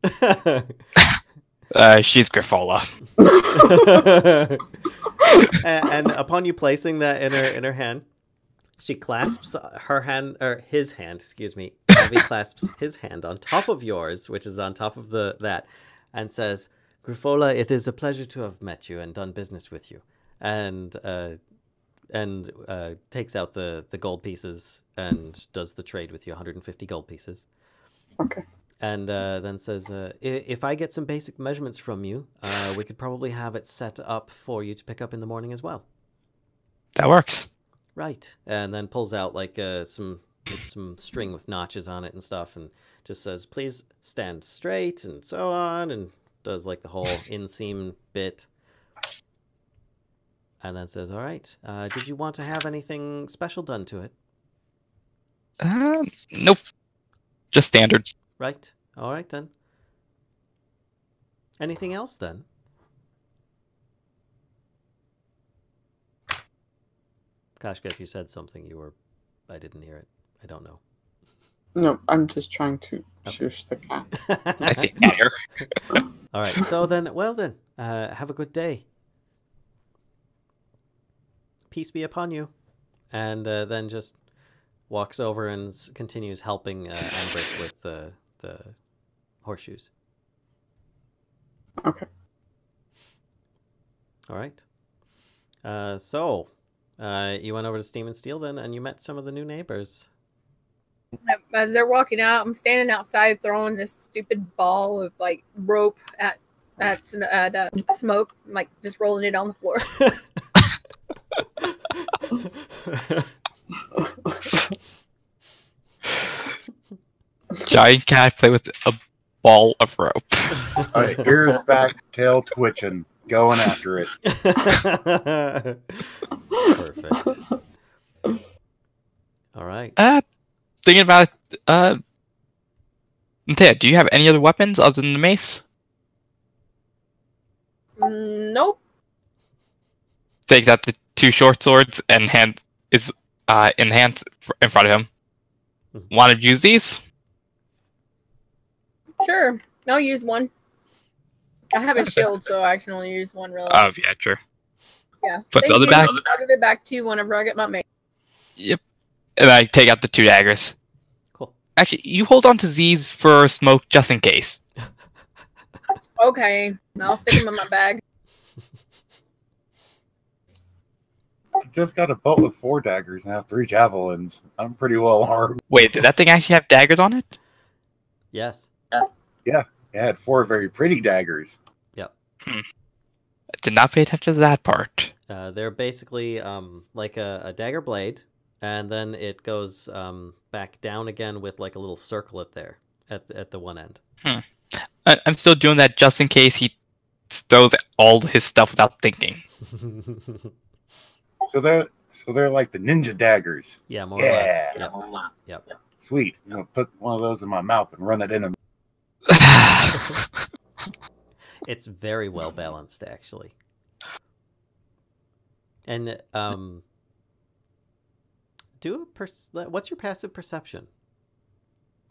She's Griffola. and upon you placing that in her hand, she clasps her hand, or his hand, excuse me. Abby clasps his hand on top of yours, which is on top of that, and says, Griffola, it is a pleasure to have met you and done business with you. And takes out the gold pieces and does the trade with you, 150 gold pieces. Okay. And then says, if I get some basic measurements from you, we could probably have it set up for you to pick up in the morning as well. That works. right. And then pulls out like some string with notches on it and stuff, and just says, please stand straight, and so on, and does like the whole inseam bit. And then says, all right, did you want to have anything special done to it? Nope. Just standard. Right. All right, then. Anything else, then? Kashka, if you said something, I didn't hear it. I don't know. No, I'm just trying to shush the cat. I see cat here. All right, so then, have a good day. Peace be upon you. And then just walks over and continues helping Emik with the horseshoes. Okay. All right. So you went over to Steam and Steel then, and you met some of the new neighbors. As they're walking out, I'm standing outside throwing this stupid ball of like rope at Smoke, like just rolling it on the floor. Giant cat play with a ball of rope. All right, ears back, tail twitching, going after it. Perfect. All right. Thinking about Ted, do you have any other weapons other than the mace? Nope. Take out the two short swords and hand is in hand in front of him. Want to use these? Sure. I'll use one. I have a shield, so I can only use one, really. Oh, yeah, sure. Yeah. Put the other back? I'll give it back to you whenever I get my mace. Yep. And I take out the two daggers. Cool. Actually, you hold on to these for Smoke just in case. Okay. I'll stick them in my bag. I just got a bolt with 4 daggers and I have 3 javelins. I'm pretty well armed. Wait, did that thing actually have daggers on it? Yes. Yeah, it had 4 very pretty daggers. Yep. I did not pay attention to that part. They're basically like a dagger blade, and then it goes back down again with like a little circlet there at the one end. I'm still doing that just in case he throws all his stuff without thinking. So they're like the ninja daggers. Yeah, more or less. Yep. Sweet. I'm gonna put one of those in my mouth and run it in him. It's very well balanced, actually. And what's your passive perception?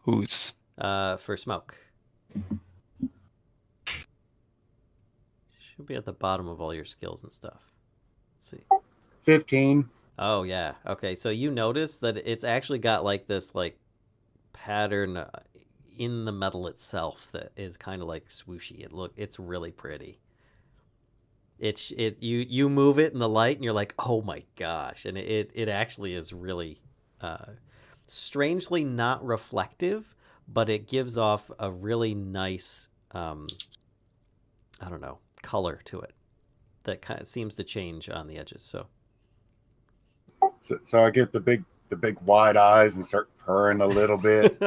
Who's? For Smoke. Should be at the bottom of all your skills and stuff. Let's see. 15. Oh yeah. Okay, so you notice that it's actually got like this like pattern in the metal itself that is kind of like swooshy. It's really pretty. You move it in the light and you're like, oh my gosh, and it actually is really strangely not reflective, but it gives off a really nice I don't know, color to it that kind of seems to change on the edges. So I get the big wide eyes and start purring a little bit.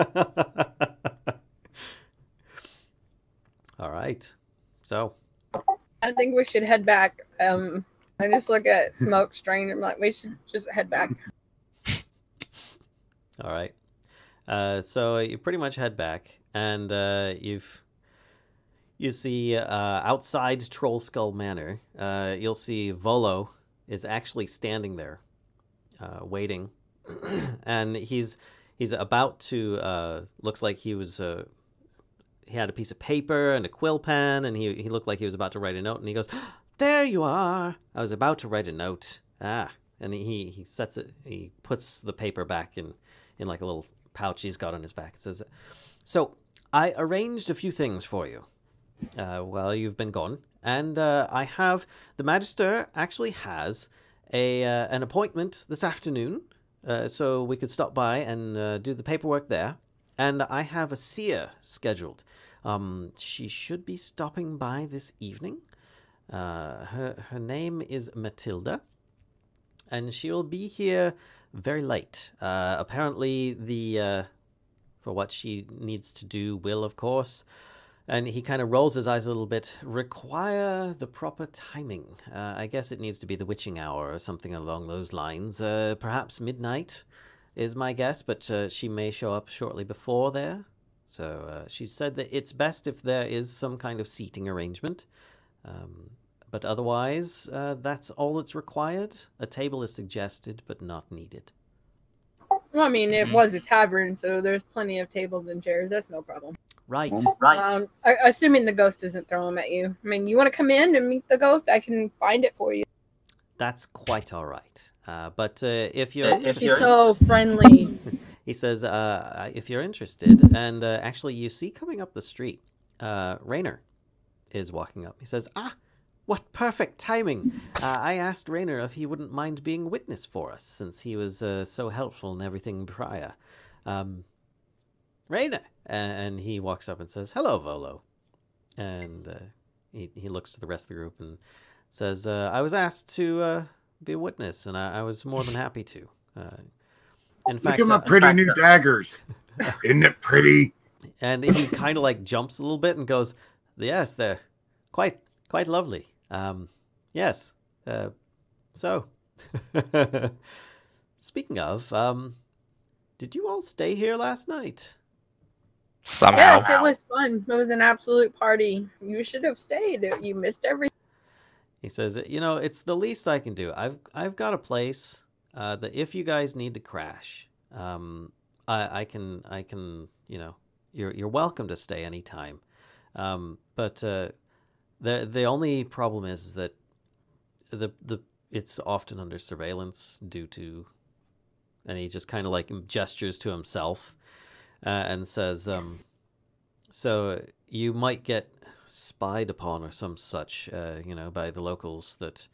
All right. So I think we should head back. I just look at Smoke strained. I'm like, we should just head back. All right. So you pretty much head back, and you see outside Troll Skull Manor. You'll see Volo is actually standing there, waiting, and he's about to. Looks like he was. He had a piece of paper and a quill pen, and he looked like he was about to write a note. And he goes, "There you are. I was about to write a note." And he sets it. He puts the paper back in like a little pouch he's got on his back. It says, "So I arranged a few things for you while you've been gone, and I have the Magister actually has an appointment this afternoon, so we could stop by and do the paperwork there. And I have a seer scheduled. She should be stopping by this evening. Her name is Matilda, and she will be here very late. Apparently, for what she needs to do will, of course, and he kind of rolls his eyes a little bit, require the proper timing. I guess it needs to be the witching hour or something along those lines. Perhaps midnight is my guess, but she may show up shortly before there. So she said that it's best if there is some kind of seating arrangement. But otherwise, that's all that's required. A table is suggested, but not needed. Well, I mean, it was a tavern, so there's plenty of tables and chairs. That's no problem. Right. Assuming the ghost doesn't throw them at you. I mean, you want to come in and meet the ghost? I can find it for you. That's quite all right. But if you're... She's so friendly. He says, if you're interested, and actually you see coming up the street, Raynor is walking up. He says, what perfect timing. I asked Raynor if he wouldn't mind being witness for us, since he was so helpful in everything prior. Raynor! And he walks up and says, hello, Volo. And he looks to the rest of the group and says, I was asked to be a witness, and I was more than happy to. In fact, look at my pretty new daggers. Isn't it pretty? And he kind of like jumps a little bit and goes, yes, they're quite lovely. Yes. So, speaking of, did you all stay here last night? Somehow. Yes, it was fun. It was an absolute party. You should have stayed. You missed everything. He says, it's the least I can do. I've got a place that if you guys need to crash, I can, you're welcome to stay anytime. But the only problem is that it's often under surveillance due to, and he just kind of like gestures to himself and says, so you might get spied upon or some such, by the locals that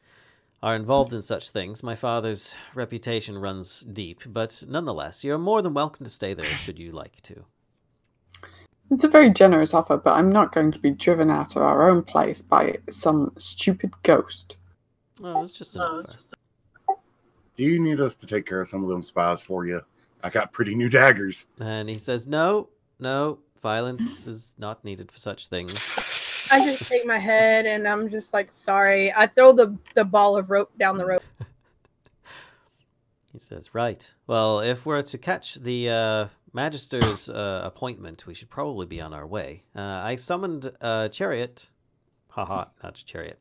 are involved in such things. My father's reputation runs deep, but nonetheless, you're more than welcome to stay there should you like to. It's a very generous offer, but I'm not going to be driven out of our own place by some stupid ghost. Oh, it's just an offer. Do you need us to take care of some of them spies for you? I got pretty new daggers. And he says, no, violence is not needed for such things. I just shake my head and I'm just like, sorry. I throw the ball of rope down the rope. He says, right. Well, if we're to catch the Magister's appointment, we should probably be on our way. I summoned a chariot. Haha, not a chariot.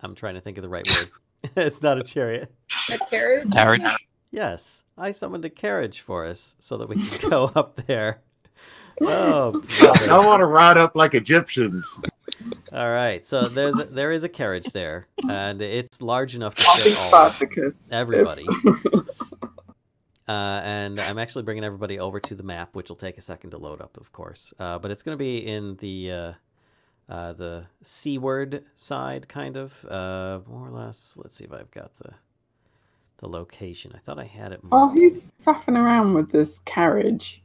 I'm trying to think of the right word. It's not a chariot. A carriage? Carriage. Yes, I summoned a carriage for us so that we can go up there. Oh, brother. I want to ride up like Egyptians. All right, so there is a carriage there, and it's large enough to fit everybody. And I'm actually bringing everybody over to the map, which will take a second to load up, of course. But it's going to be in the seaward side, kind of, more or less. Let's see if I've got the location. I thought I had it. While he's faffing around with this carriage,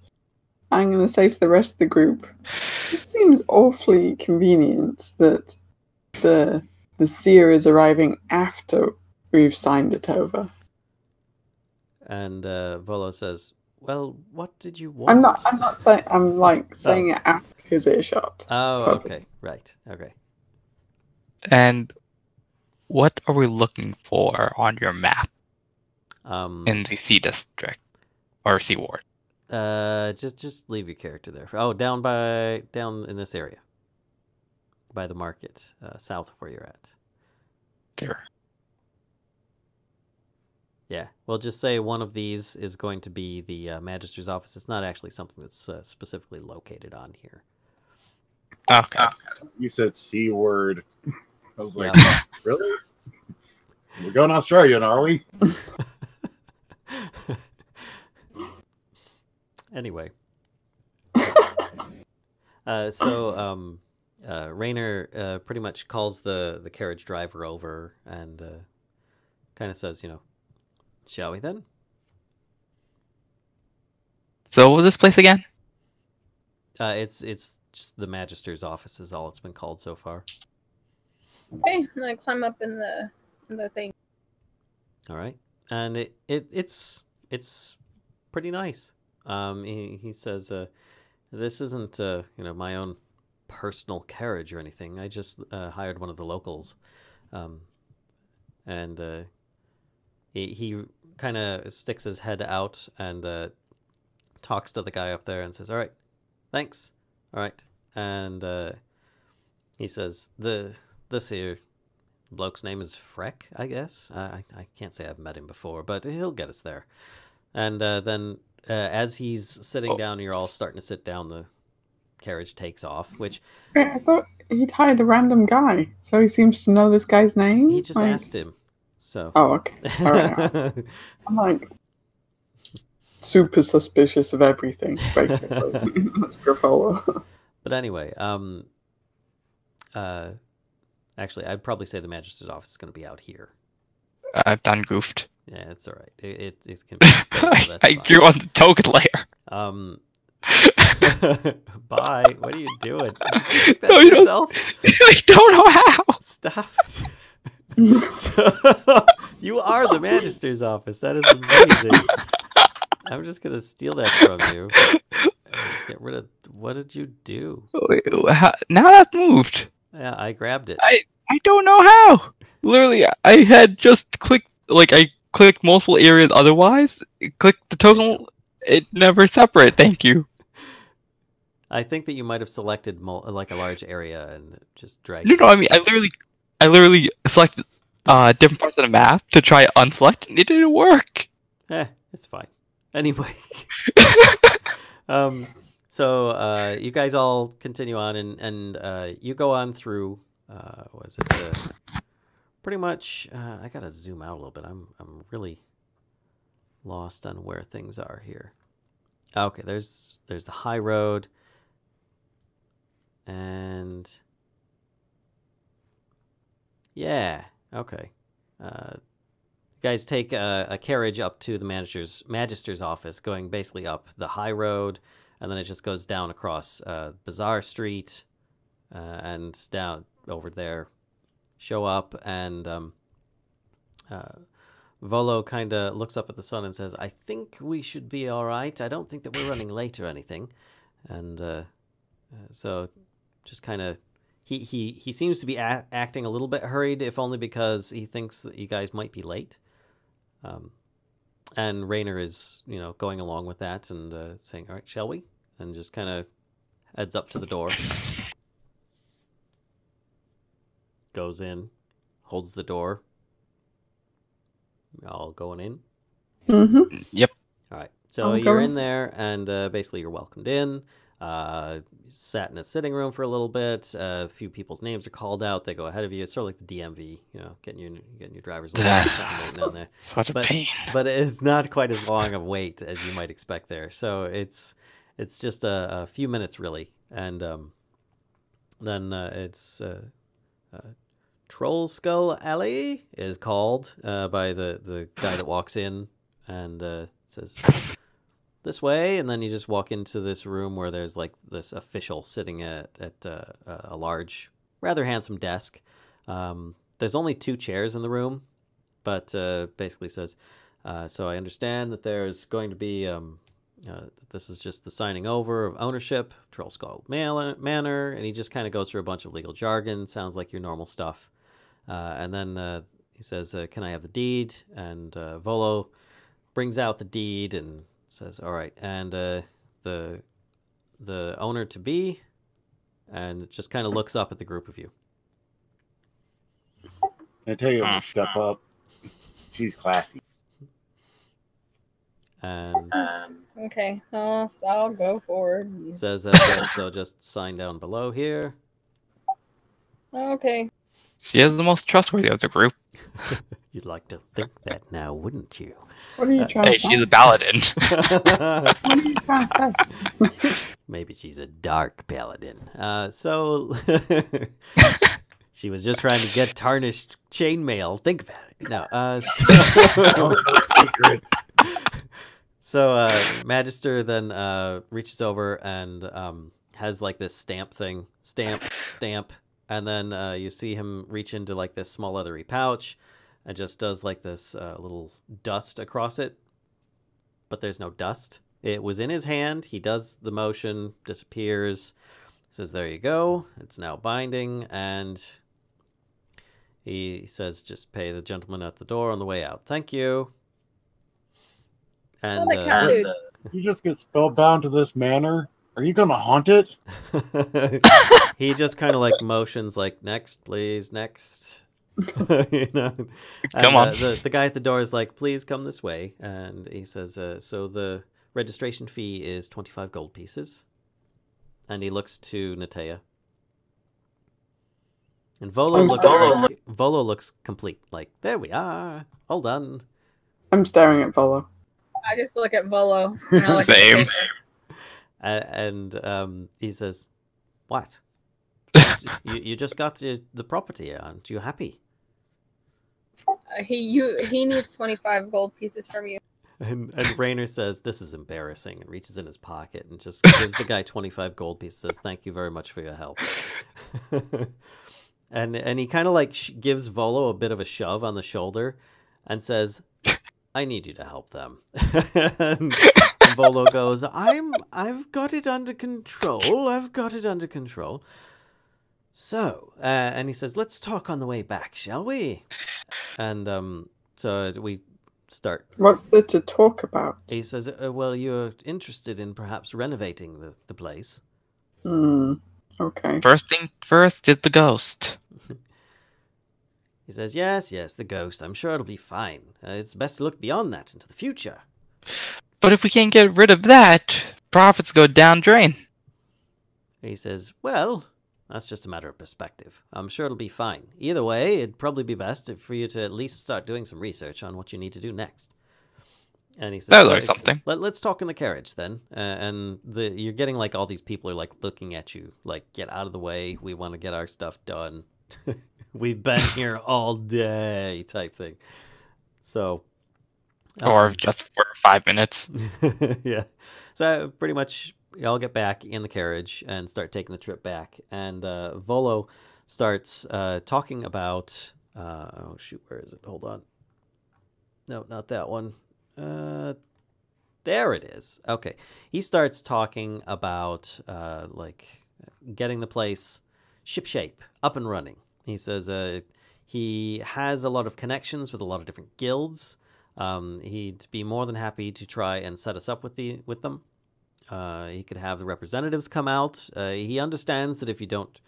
I'm going to say to the rest of the group, it seems awfully convenient that the seer is arriving after we've signed it over. And Volo says, well, what did you want? I'm not saying, I'm like saying it after his earshot. Oh, okay. Right. Okay. And what are we looking for on your map in the Sea District or Sea Ward? Just leave your character there. Oh, down in this area, by the market, south of where you're at. There. Yeah, we'll just say one of these is going to be the Magister's office. It's not actually something that's specifically located on here. Okay. You said C word. I was like, really? We're going Australian, are we? Anyway. Raynor pretty much calls the carriage driver over and kind of says, shall we then? So what was this place again? It's just the Magister's office is all it's been called so far. Okay, I'm gonna climb up in the thing. All right, and it's pretty nice. He says, "This isn't my own personal carriage or anything. I just hired one of the locals." And he kind of sticks his head out and talks to the guy up there and says, "All right, thanks. All right." And he says, this here bloke's name is Freck, I guess. I can't say I've met him before, but he'll get us there. And then as he's sitting down, you're all starting to sit down, the carriage takes off, which... I thought he'd hired a random guy, so he seems to know this guy's name? He just asked him, so... Oh, okay. All right. I'm like... super suspicious of everything, basically. That's Griffola. But anyway, actually, I'd probably say the Magister's office is going to be out here. I've done goofed. Yeah, it's all right. It can be. I drew on the token layer. Bye. What are you doing? Did you No, you yourself? I don't know how. Stop. So, you are the Magister's office. That is amazing. I'm just gonna steal that from you. Get rid of. What did you do? Now that's moved. Yeah, I grabbed it. I don't know how. Literally, I had just clicked. I clicked multiple areas. Otherwise, clicked the token. It never separated. Thank you. I think that you might have selected a large area and just dragged. No. I mean, I literally selected different parts of the map to try unselect, and it didn't work. It's fine. Anyway, so you guys all continue on, and you go on through. Was it pretty much? I gotta zoom out a little bit. I'm really lost on where things are here. Okay, there's the high road, and yeah, okay. Guys take a carriage up to the magister's office, going basically up the high road, and then it just goes down across Bazaar Street and down over there. Show up, and Volo kind of looks up at the sun and says, "I think we should be all right. I don't think that we're running late or anything." And so just kind of... He seems to be acting a little bit hurried, if only because he thinks that you guys might be late. And Raynor is, going along with that and saying, "All right, shall we?" And just kind of heads up to the door. Goes in, holds the door. All going in? Mm-hmm. Yep. All right. So you're in there, and basically you're welcomed in. Sat in a sitting room for a little bit. A few people's names are called out. They go ahead of you. It's sort of like the DMV, getting your driver's license waiting on there. Such a pain. But it's not quite as long a wait as you might expect there. So it's just a few minutes really, and then it's Troll Skull Alley is called by the guy that walks in and says, "This way," and then you just walk into this room where there's this official sitting at a large, rather handsome desk. There's only 2 chairs in the room, but basically says, "So I understand that there's going to be this is just the signing over of ownership, Troll Skull Manor," and he just kind of goes through a bunch of legal jargon. Sounds like your normal stuff, and then he says, "Can I have the deed?" And Volo brings out the deed and says, "All right," and the owner to be, and just kind of looks up at the group of you. I tell you, to step up. She's classy. And Okay, I'll go forward. says that, so just sign down below here. Okay. She is the most trustworthy of the group. You'd like to think that now, wouldn't you? What are you trying Hey, to say? she's a paladin. What are you trying to say? Maybe she's a dark paladin. So she was just trying to get tarnished chainmail. Think about it. No. Secrets. So Magister then reaches over and has this stamp thing. Stamp. And then you see him reach into this small leathery pouch. and just does like this little dust across it, but there's no dust. It was in his hand. He does the motion, disappears, says, there you go. It's now binding, and he says, just pay the gentleman at the door on the way out. Thank you. And you just get spellbound to this manor. Are you going to haunt it? he just kind of like motions like, next, please, next. You know? Come on. The guy at the door is like, please come this way. And he says, so the registration fee is 25 gold pieces. And he looks to Natea. And Volo looks complete. Like, there we are. All done. I'm staring at Volo. I just look at Volo. And I look Same. At the paper. And he says, what? you just got the property, aren't you happy? He needs 25 gold pieces from you. And Raynor says, this is embarrassing, and reaches in his pocket and just gives the guy 25 gold pieces, says, thank you very much for your help. and he kind of like gives Volo a bit of a shove on the shoulder and says, I need you to help them. And Volo goes, I've got it under control. I've got it under control. So, and he says, let's talk on the way back, shall we? And so we start. What's there to talk about? He says, well, you're interested in perhaps renovating the place. Okay. First thing first is the ghost. He says, yes, the ghost. I'm sure it'll be fine. It's best to look beyond that into the future. But if we can't get rid of that, profits go down drain. He says, well, that's just a matter of perspective. I'm sure it'll be fine. Either way, it'd probably be best for you to at least start doing some research on what you need to do next. And he says, That'll learn something. Let's talk in the carriage then. And you're getting like all these people are like looking at you, like, get out of the way. We want to get our stuff done. We've been here all day type thing. So. Or just for 5 minutes. Yeah. So pretty much y'all get back in the carriage and start taking the trip back. And Volo starts talking about... oh, shoot, where is it? Hold on. No, not that one. There it is. Okay. He starts talking about like getting the place shipshape, up and running. He says he has a lot of connections with a lot of different guilds. He'd be more than happy to try and set us up with them. He could have the representatives come out. He understands that if you don't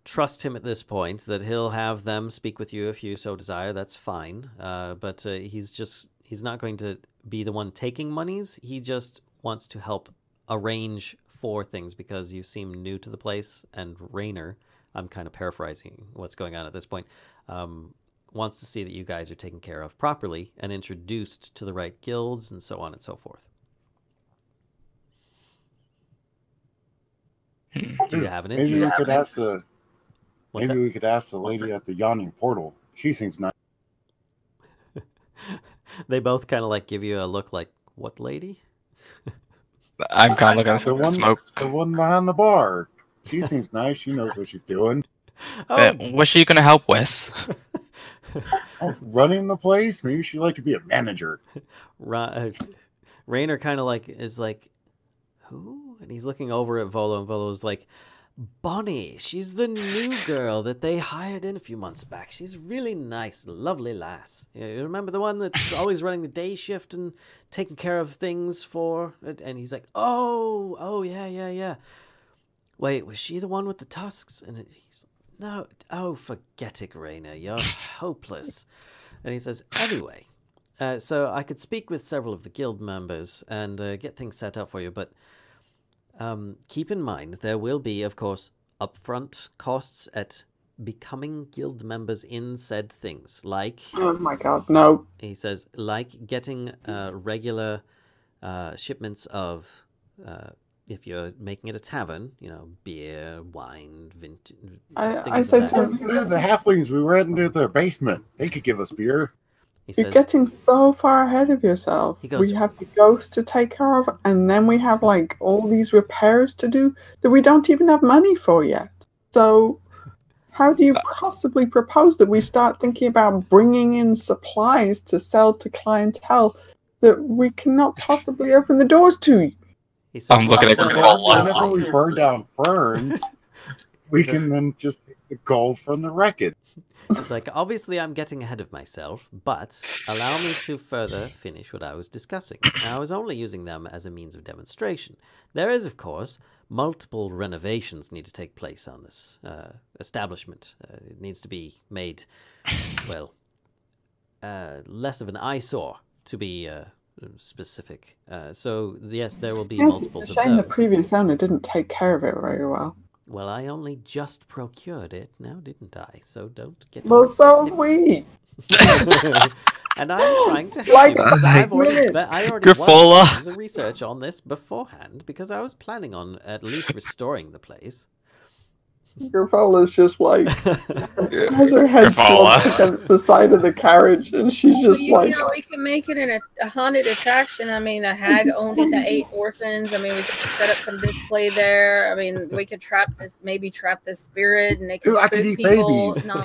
trust him at this point, that he'll have them speak with you if you so desire. That's fine. But he's not going to be the one taking monies. He just wants to help arrange for things because you seem new to the place. And Raynor, I'm kind of paraphrasing what's going on at this point, wants to see that you guys are taken care of properly and introduced to the right guilds and so on and so forth. Do you have an interest? Maybe we could ask the lady at the yawning portal. She seems nice. They both kind of like give you a look like, what lady? I'm kind of looking at the smoke. The one behind the bar. She seems nice. She knows what she's doing. What's she going to help with? Running the place? Maybe she'd like to be a manager. Raynor kind of like is like, who? And he's looking over at Volo, and Volo's like, Bonnie. She's the new girl that they hired in a few months back. She's really nice, lovely lass. You remember the one that's always running the day shift and taking care of things for? And he's like, oh, yeah. Wait, was she the one with the tusks? And he's no, forget it, Raynor. You're hopeless. And he says, anyway, so I could speak with several of the guild members and get things set up for you, but keep in mind there will be, of course, upfront costs at becoming guild members in said things, like... Oh my god, no. He says, like getting regular shipments of... if you're making it a tavern, beer, wine, vintage. I said to him, the halflings, we went into their basement. They could give us beer. You're getting so far ahead of yourself. We have the ghost to take care of, and then we have like all these repairs to do that we don't even have money for yet. So How do you possibly propose that we start thinking about bringing in supplies to sell to clientele that we cannot possibly open the doors to? He says, I'm looking at "Well, Gravola. Whenever we burn down ferns, we Says- can then just take the gold from the wreckage. It's like, obviously I'm getting ahead of myself, but allow me to further finish what I was discussing. Now, I was only using them as a means of demonstration. There is, of course, multiple renovations need to take place on this establishment. It needs to be made, well, less of an eyesore, to be specific. So, yes, there will be Yes, multiples it's a of shame the those. previous owner didn't take care of it very well. Well, I only just procured it now, didn't I? So don't get Well, all so have we. And I'm trying to help Like, you because I've already minute. I already was Gravola. doing the research on this beforehand because I was planning on at least restoring the place. Gravola's just like, has her head Gravola. slumped against the side of the carriage, and she's just You like, know, we can make it a haunted attraction. I mean, a hag owned it, the 8 orphans. I mean, we could set up some display there. I mean, we could maybe trap the spirit, and they could Ooh, I could spook eat people. babies. No,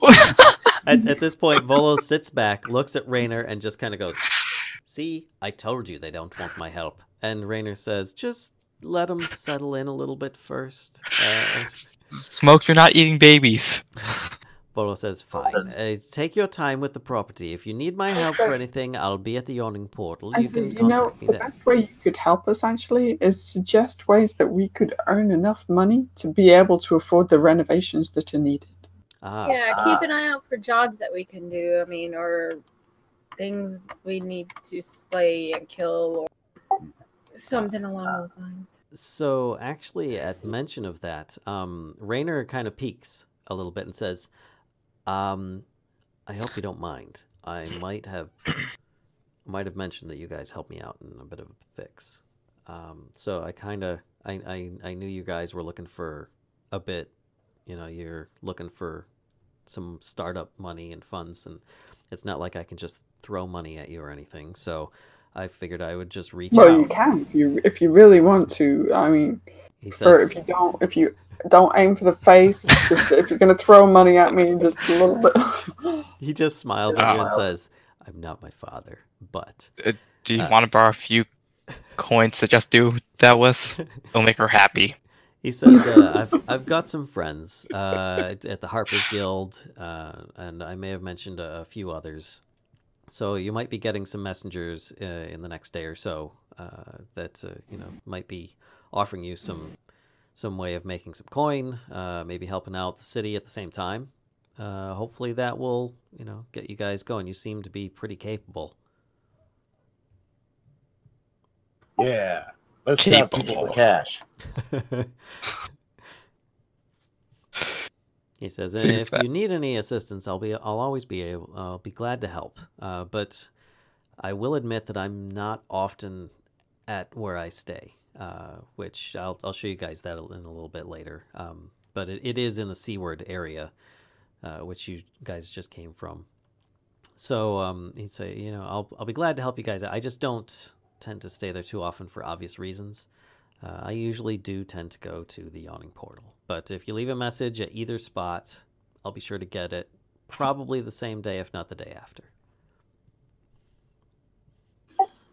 wait. At this point, Volo sits back, looks at Raynor, and just kind of goes, "See, I told you they don't want my help." And Raynor says, "Just let them settle in a little bit first." Smoke, you're not eating babies. Volo says, "Fine. Take your time with the property. If you need my help for anything, I'll be at the yawning portal. I You said, can you know, contact me the there." best way you could help us actually is suggest ways that we could earn enough money to be able to afford the renovations that are needed. Yeah, keep an eye out for jobs that we can do. I mean, or things we need to slay and kill, or something along those lines. So actually, at mention of that, Raynor kind of peeks a little bit and says, "I hope you don't mind. I might have mentioned that you guys helped me out in a bit of a fix. So I knew you guys were looking for a bit. You know, you're looking for some startup money and funds, and it's not like I can just throw money at you or anything. So I figured I would just reach Well, out." you can if you really want to. I mean, He says, if you don't aim for the face, just if you're going to throw money at me, just a little bit. he just smiles at you and says, "I'm not my father, but Do you want to borrow a few coins to just do that with? It'll make her happy. He says, I've got some friends at the Harper's Guild, and I may have mentioned a few others. So you might be getting some messengers in the next day or so that might be offering you some way of making some coin, maybe helping out the city at the same time. Hopefully that will get you guys going. You seem to be pretty capable." Yeah. Let's stab people for cash. He says, "And Seems if bad. you need any assistance, I'll be glad to help. But I will admit that I'm not often at where I stay, which I'll show you guys that in a little bit later. But it is in the Seaward area, which you guys just came from. So he'd say, I'll be glad to help you guys out. I just don't tend to stay there too often for obvious reasons. I usually do tend to go to the Yawning Portal. But if you leave a message at either spot, I'll be sure to get it probably the same day, if not the day after."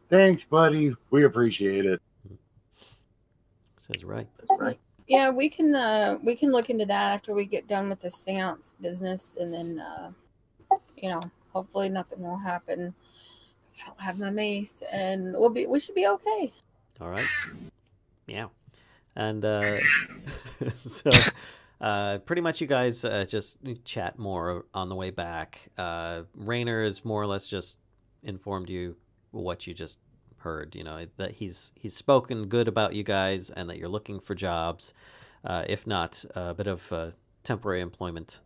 Thanks, buddy. We appreciate it. Says, "Right." Yeah, we can look into that after we get done with the seance business, and then hopefully nothing will happen. I don't have my mace, and we should be okay. All right. Meow. And so pretty much you guys just chat more on the way back. Raynor has more or less just informed you what you just heard, that he's spoken good about you guys and that you're looking for jobs, if not a bit of temporary employment.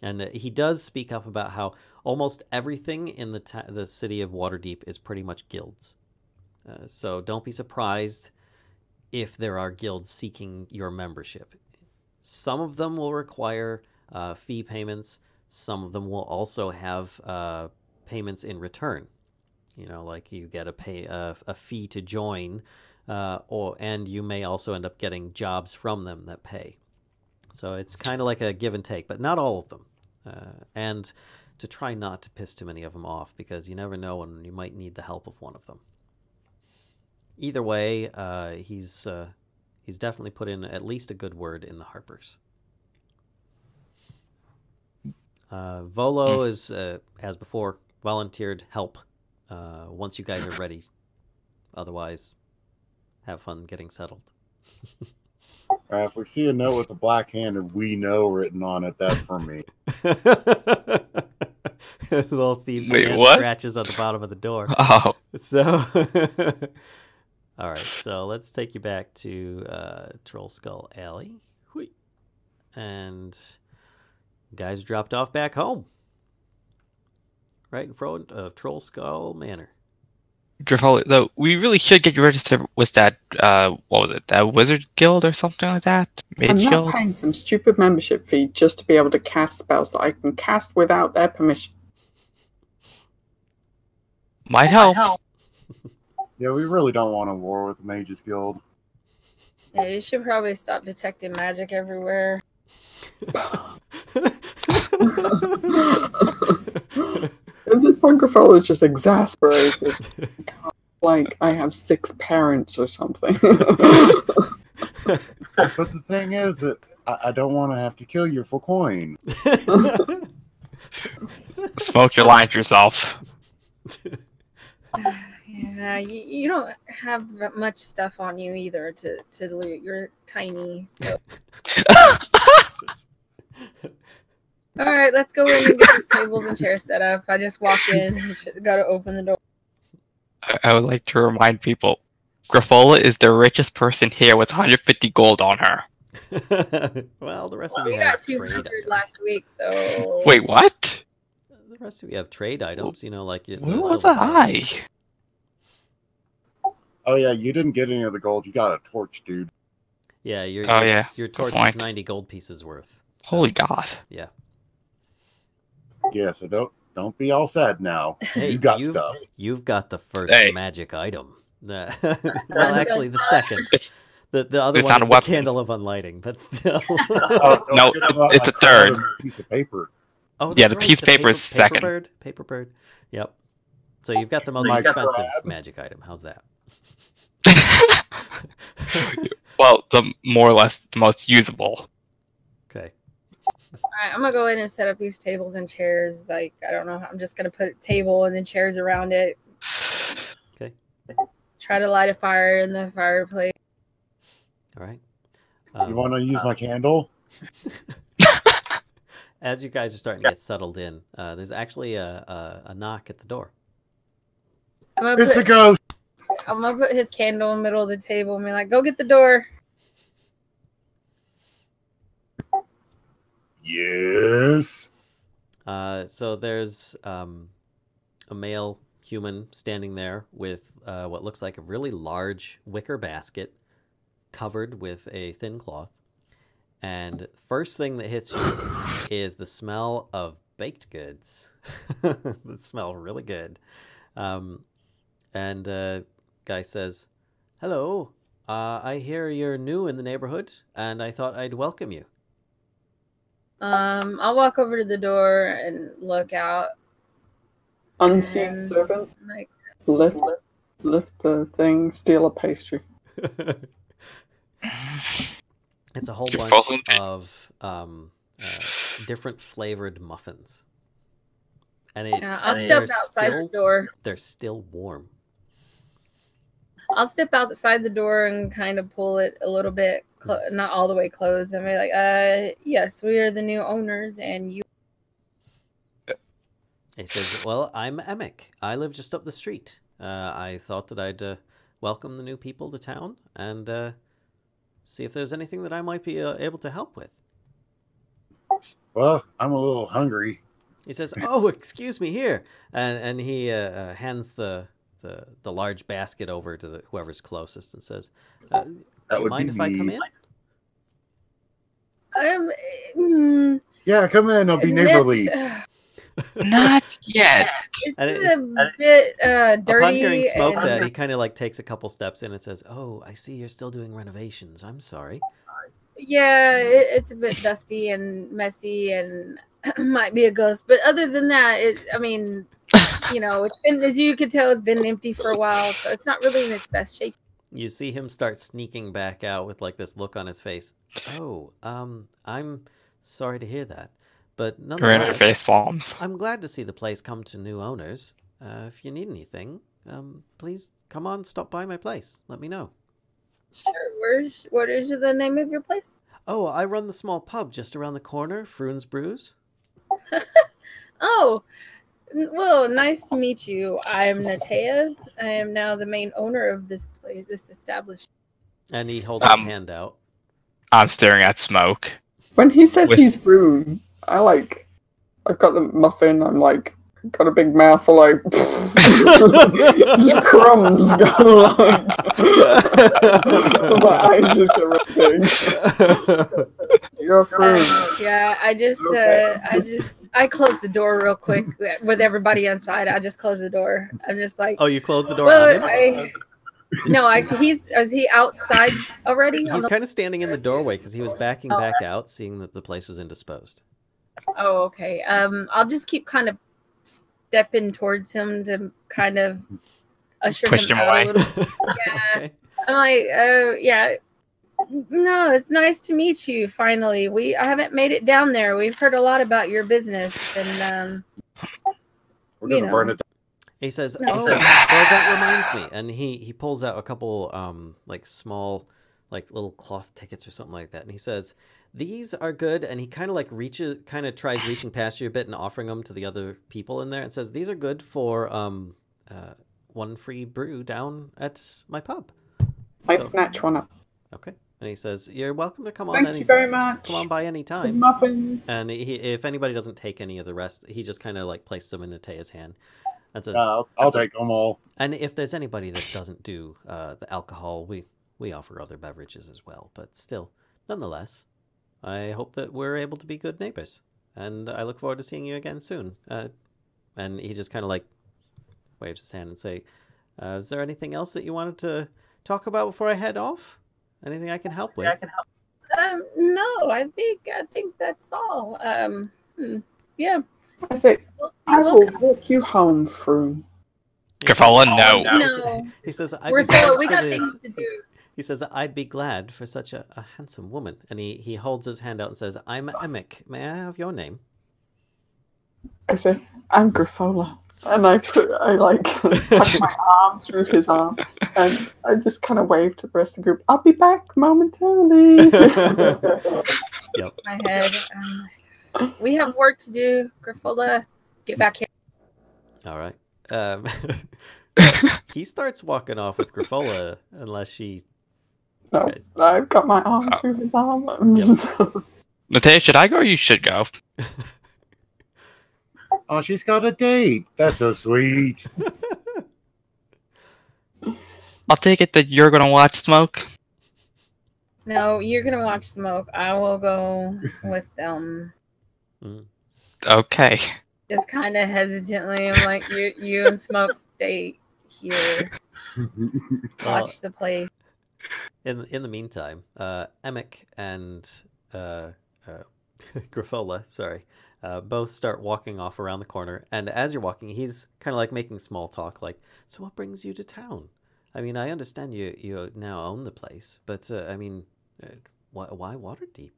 And he does speak up about how almost everything in the city of Waterdeep is pretty much guilds. So don't be surprised if there are guilds seeking your membership. Some of them will require fee payments. Some of them will also have payments in return. Like you get a fee to join, and you may also end up getting jobs from them that pay. So it's kind of like a give and take, but not all of them. And to try not to piss too many of them off, because you never know when you might need the help of one of them. Either way, he's definitely put in at least a good word in the Harpers. Volo is, as before, volunteered help once you guys are ready. Otherwise, have fun getting settled. If we see a note with a black hand and "we know" written on it, that's for me. Little thieves' Wait, hand what? scratches at the bottom of the door. Oh, So, all right. So let's take you back to Troll Skull Alley, and guys dropped off back home, right in front of Troll Skull Manor. Griffo, though, we really should get you registered with that, what was it, that wizard guild or something like that? I'm Mage not guild? paying some stupid membership fee just to be able to cast spells that I can cast without their permission. Might help. Yeah, we really don't want a war with the Mages Guild. Yeah, you should probably stop detecting magic everywhere. At this point, Griffo is just exasperated. Like I have 6 parents or something. But the thing is that I don't want to have to kill you for coin. Smoke your line to yourself. Yeah, you don't have much stuff on you either to loot. You're tiny, so. All right, let's go in and get these tables and chairs set up. I just walked in and got to open the door. I would like to remind people, Griffola is the richest person here with 150 gold on her. Well, the rest of We you got have trade 200 items. last week, so. Wait, what? The rest of you have trade items, you know, like the Where was silver bars. I? Oh yeah, you didn't get any of the gold. You got a torch, dude. Yeah, your Good torch is point. 90 gold pieces worth. So, Holy God. yeah. Yeah, so don't be all sad now. Hey, you got stuff. You've got the first Hey. magic item. Well, actually, the second. It's, The other It's one not is a the weapon. candle of unlighting, but still. Oh, don't No, forget about it's my a third. proud piece of paper. Oh, Yeah, that's the right, piece of paper is second. Paper bird. Yep. So you've got the most My expensive crab. magic item. How's that? Well, the more or less the most usable. Okay. All right, I'm gonna go in and set up these tables and chairs. Like, I don't know. I'm just gonna put a table and then chairs around it. Okay. Try to light a fire in the fireplace. All right. You want to use my candle? As you guys are starting to get settled in, there's actually a knock at the door. It's a ghost. I'm gonna put his candle in the middle of the table and be like, "Go get the door." Yes. So there's a male human standing there with what looks like a really large wicker basket covered with a thin cloth. And first thing that hits you is the smell of baked goods. That smell really good. And guy says, "Hello, I hear you're new in the neighborhood, and I thought I'd welcome you." I'll walk over to the door and look out. Unseen And, servant, like, lift the thing, steal a pastry. It's a whole You're bunch following of different flavored muffins. And I'll they're step outside the door. They're still warm. I'll step outside the door and kind of pull it a little bit, not all the way closed. And be like, yes, we are the new owners, and you. He says, "Well, I'm Emik. I live just up the street. I thought that I'd welcome the new people to town and see if there's anything that I might be able to help with." Well, I'm a little hungry. He says, "Oh, excuse me, here," and he hands the large basket over to whoever's closest and says, "Do you mind if I come in?" Yeah, come in. I'll be neighborly. Not yet. It's And a bit dirty. Upon hearing smoke, and- that he kind of like takes a couple steps in and says, "Oh, I see you're still doing renovations. I'm sorry." Yeah, it's a bit dusty and messy, and might be a ghost. But other than that, I mean, it's been, as you can tell, it's been empty for a while, so it's not really in its best shape. You see him start sneaking back out with like this look on his face. Oh, I'm sorry to hear that, but Grin nonetheless, face palms. I'm glad to see the place come to new owners. If you need anything, please come on, stop by my place. Let me know. Sure. What is the name of your place? Oh, I run the small pub just around the corner, Froon's Brews. Oh, well, nice to meet you. I'm Natea. I am now the main owner of this place, this establishment. And he holds his hand out. I'm staring at Smoke. When he says he's rude, I've got the muffin, I'm like, got a big mouthful, like, just crumbs going like, my eyes just get real big. You're fruit. Yeah, I close the door real quick with everybody inside. I just close the door. I'm just like, oh, you close the door. Well, is he outside already? He's kind of standing in the doorway because he was backing back out, seeing that the place was indisposed. Oh, okay. I'll just keep kind of stepping towards him to kind of usher him out away. a little. Yeah. Okay. I'm like, yeah. No, it's nice to meet you. Finally, I haven't made it down there. We've heard a lot about your business, and we're gonna burn it. He says, "Oh, well, that reminds me." And he pulls out a couple like small, like little cloth tickets or something like that. And he says, "These are good." And he kind of like tries reaching past you a bit and offering them to the other people in there, and says, "These are good for one free brew down at my pub." I'd snatch one up. Okay. And he says, "You're welcome to come on. Thank you very much. Come on by any time." Muffins. And if anybody doesn't take any of the rest, he just kind of like places them in Natea's hand and says, "I'll take them all." And if there's anybody that doesn't do the alcohol, we offer other beverages as well. But still, nonetheless, I hope that we're able to be good neighbors, and I look forward to seeing you again soon. And he just kind of like waves his hand and say, "Is there anything else that you wanted to talk about before I head off? Anything I can help with?" No, I think that's all. Yeah. I say, I will walk you home, Froon. Grifola, no. No. He says, we got things to do. He says, "I'd be glad for such a handsome woman." And he holds his hand out and says, "I'm Emik. May I have your name?" I say, "I'm Grifola." And I tuck my arm through his arm, and I just kind of wave to the rest of the group. I'll be back momentarily. Yep. My head. We have work to do. Grifola, get back here. All right. He starts walking off with Grifola unless she... No, Okay. I've got my arm through his arm. Yep. Natea, should I go or you should go? Oh, she's got a date. That's so sweet. I'll take it that you're gonna watch Smoke. No, you're gonna watch Smoke. I will go with them. Okay. Just kind of hesitantly, I'm like, you and Smoke stay here. Watch the place. In the meantime, Emik and Grifola, both start walking off around the corner. And as you're walking, he's kind of like making small talk, like, "So what brings you to town? I mean, I understand you now own the place, but I mean, why Waterdeep?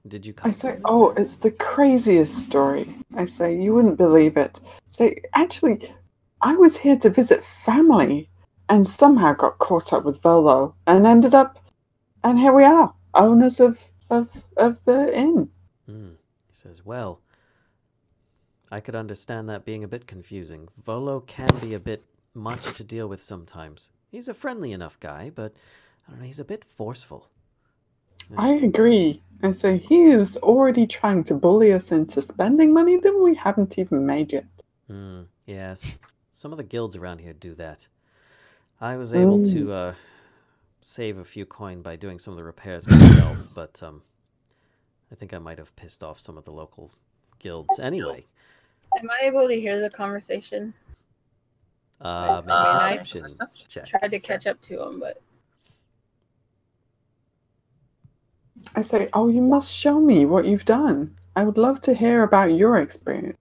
Did you come?" I say, "Oh, it's the craziest story." I say, "You wouldn't believe it." Say, "Actually, I was here to visit family and somehow got caught up with Volo and ended up, and here we are, owners of the inn." He says, "Well, I could understand that being a bit confusing. Volo can be a bit much to deal with sometimes. He's a friendly enough guy, but I don't know, he's a bit forceful." I agree. I say, he is already trying to bully us into spending money that we haven't even made yet. Yes. Some of the guilds around here do that. I was able to save a few coin by doing some of the repairs myself, but I think I might have pissed off some of the local guilds. Anyway. Am I able to hear the conversation? Make a perception check. Tried to catch up to him, but... I say, oh, you must show me what you've done. I would love to hear about your experience.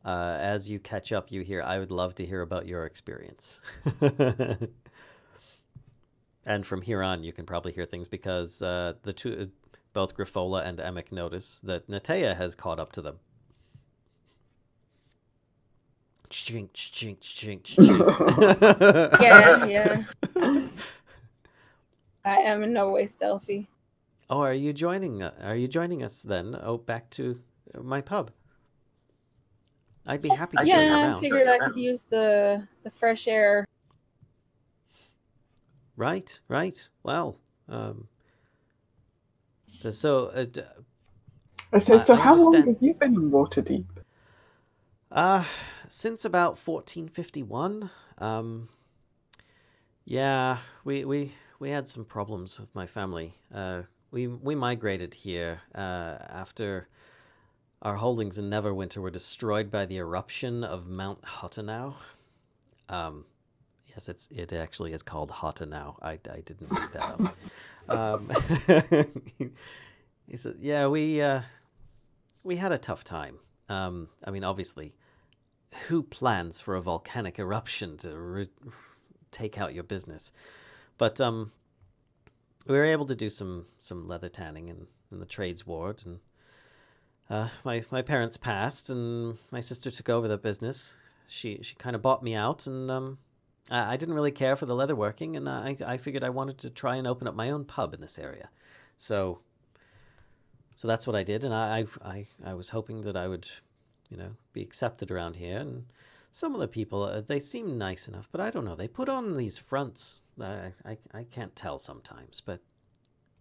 As you catch up, you hear, I would love to hear about your experience. And from here on, you can probably hear things because the two, both Grifola and Emik, notice that Natea has caught up to them. Chink, chink, chink, chink. Yeah. I am in no way stealthy. Oh, are you joining us then? Oh, back to my pub. I'd be happy to show you around. I figured I could use the fresh air. Right. Well, I say, so I how long understand. have you been in Waterdeep? Since about 1451. Yeah, we had some problems with my family. We migrated here after our holdings in Neverwinter were destroyed by the eruption of Mount Hottenau. Yes, it actually is called Hottenau. I didn't make that up. He said, yeah, we had a tough time. I mean, obviously, who plans for a volcanic eruption to take out your business? But we were able to do some leather tanning in the trades ward, and my parents passed, and my sister took over the business. She kind of bought me out, and I didn't really care for the leatherworking, and I figured I wanted to try and open up my own pub in this area. So that's what I did, and I was hoping that I would, be accepted around here. And some of the people, they seem nice enough, but I don't know. They put on these fronts. I can't tell sometimes, but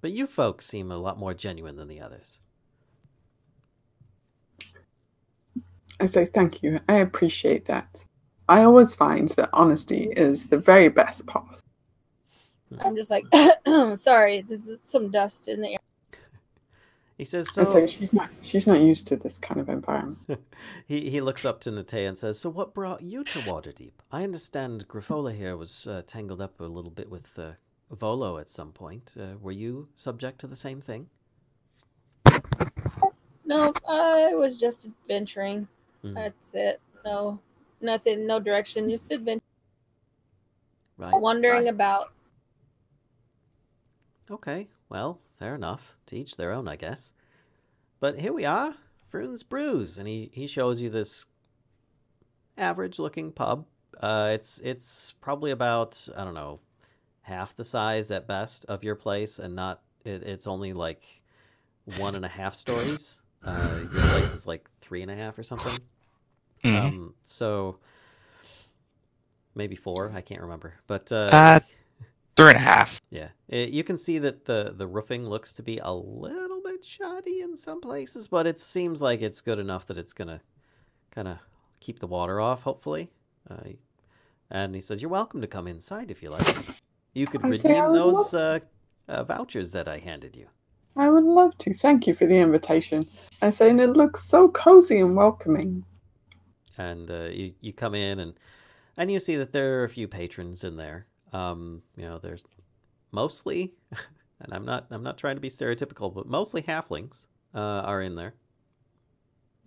you folks seem a lot more genuine than the others. I say, thank you. I appreciate that. I always find that honesty is the very best policy. I'm just like, sorry, there's some dust in the air. He says, I so... say, she's not used to this kind of environment. he looks up to Natea and says, so what brought you to Waterdeep? I understand Grifola here was tangled up a little bit with Volo at some point. Were you subject to the same thing? No, I was just adventuring. Mm. That's it. No, nothing, no direction, just adventure. Right. Just wandering about. Okay, well, fair enough. To each their own, I guess. But here we are, Froon's Brews, and he shows you this average-looking pub. It's probably about, I don't know, half the size at best of your place, and not. It's only like 1.5 stories. Your place is like 3.5 or something. Mm-hmm. So maybe 4. I can't remember, but 3.5. Yeah, you can see that the roofing looks to be a little bit shoddy in some places, but it seems like it's good enough that it's gonna kind of keep the water off, hopefully. And he says, "You're welcome to come inside if you like. You could redeem those vouchers that I handed you." I would love to. Thank you for the invitation. I say, and it looks so cozy and welcoming. And you come in and you see that there are a few patrons in there. There's mostly, and I'm not trying to be stereotypical, but mostly halflings are in there.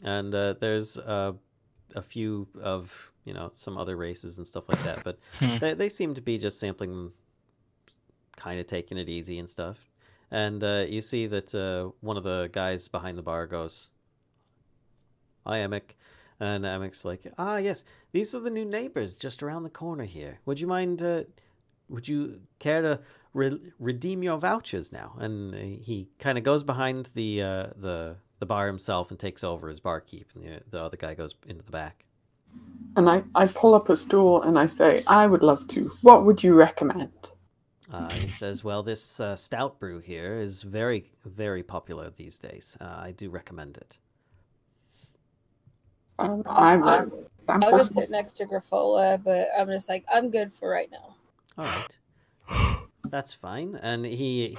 And there's a few of, some other races and stuff like that, but they seem to be just sampling, kind of taking it easy and stuff. And you see that one of the guys behind the bar goes, "Hi, Emik." And Emik's like, yes, these are the new neighbors just around the corner here. Would you care to redeem your vouchers now? And he kind of goes behind the bar himself and takes over as barkeep, and the other guy goes into the back. And I pull up a stool and I say, I would love to. What would you recommend? He says, well, this stout brew here is very, very popular these days. I do recommend it. I would sit next to Grifola, but I'm just like, I'm good for right now. All right. That's fine. And he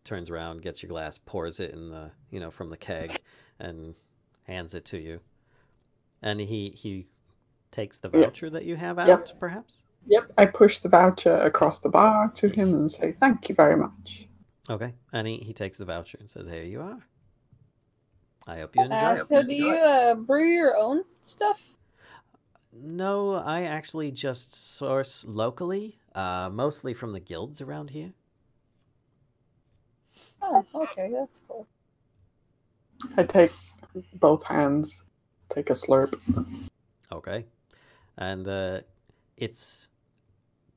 turns around, gets your glass, pours it in the, from the keg, and hands it to you. And he takes the voucher that you have out, perhaps? Yep, I push the voucher across the bar to him and say, thank you very much. Okay. And he takes the voucher and says, here you are. I hope you enjoy it. So do you brew your own stuff? No, I actually just source locally, mostly from the guilds around here. Oh, okay, that's cool. I take both hands, take a slurp. Okay. And it's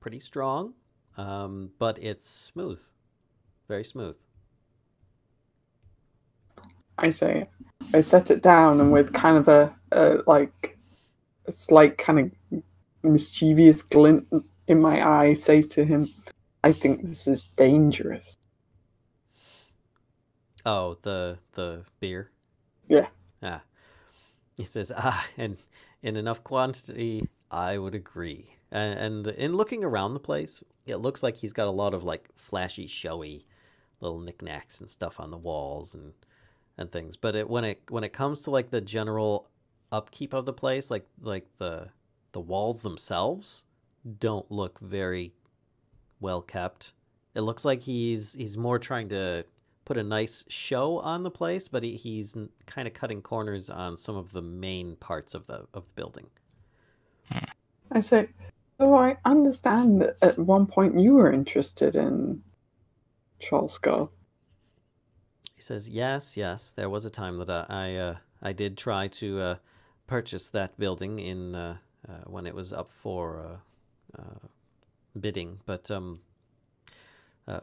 pretty strong, but it's smooth. Very smooth. I say, I set it down, and with kind of a slight kind of mischievous glint in my eye, say to him, "I think this is dangerous." Oh, the beer? Yeah. Ah. He says, and in enough quantity, I would agree. And in looking around the place, it looks like he's got a lot of like flashy, showy little knickknacks and stuff on the walls and things. But when it comes to like the general upkeep of the place, like the walls themselves don't look very well kept. It looks like he's more trying to put a nice show on the place, but he's kind of cutting corners on some of the main parts of the building. I say, so I understand that at one point you were interested in Troll Skull. He says, yes, there was a time that I did try to purchase that building in when it was up for bidding, but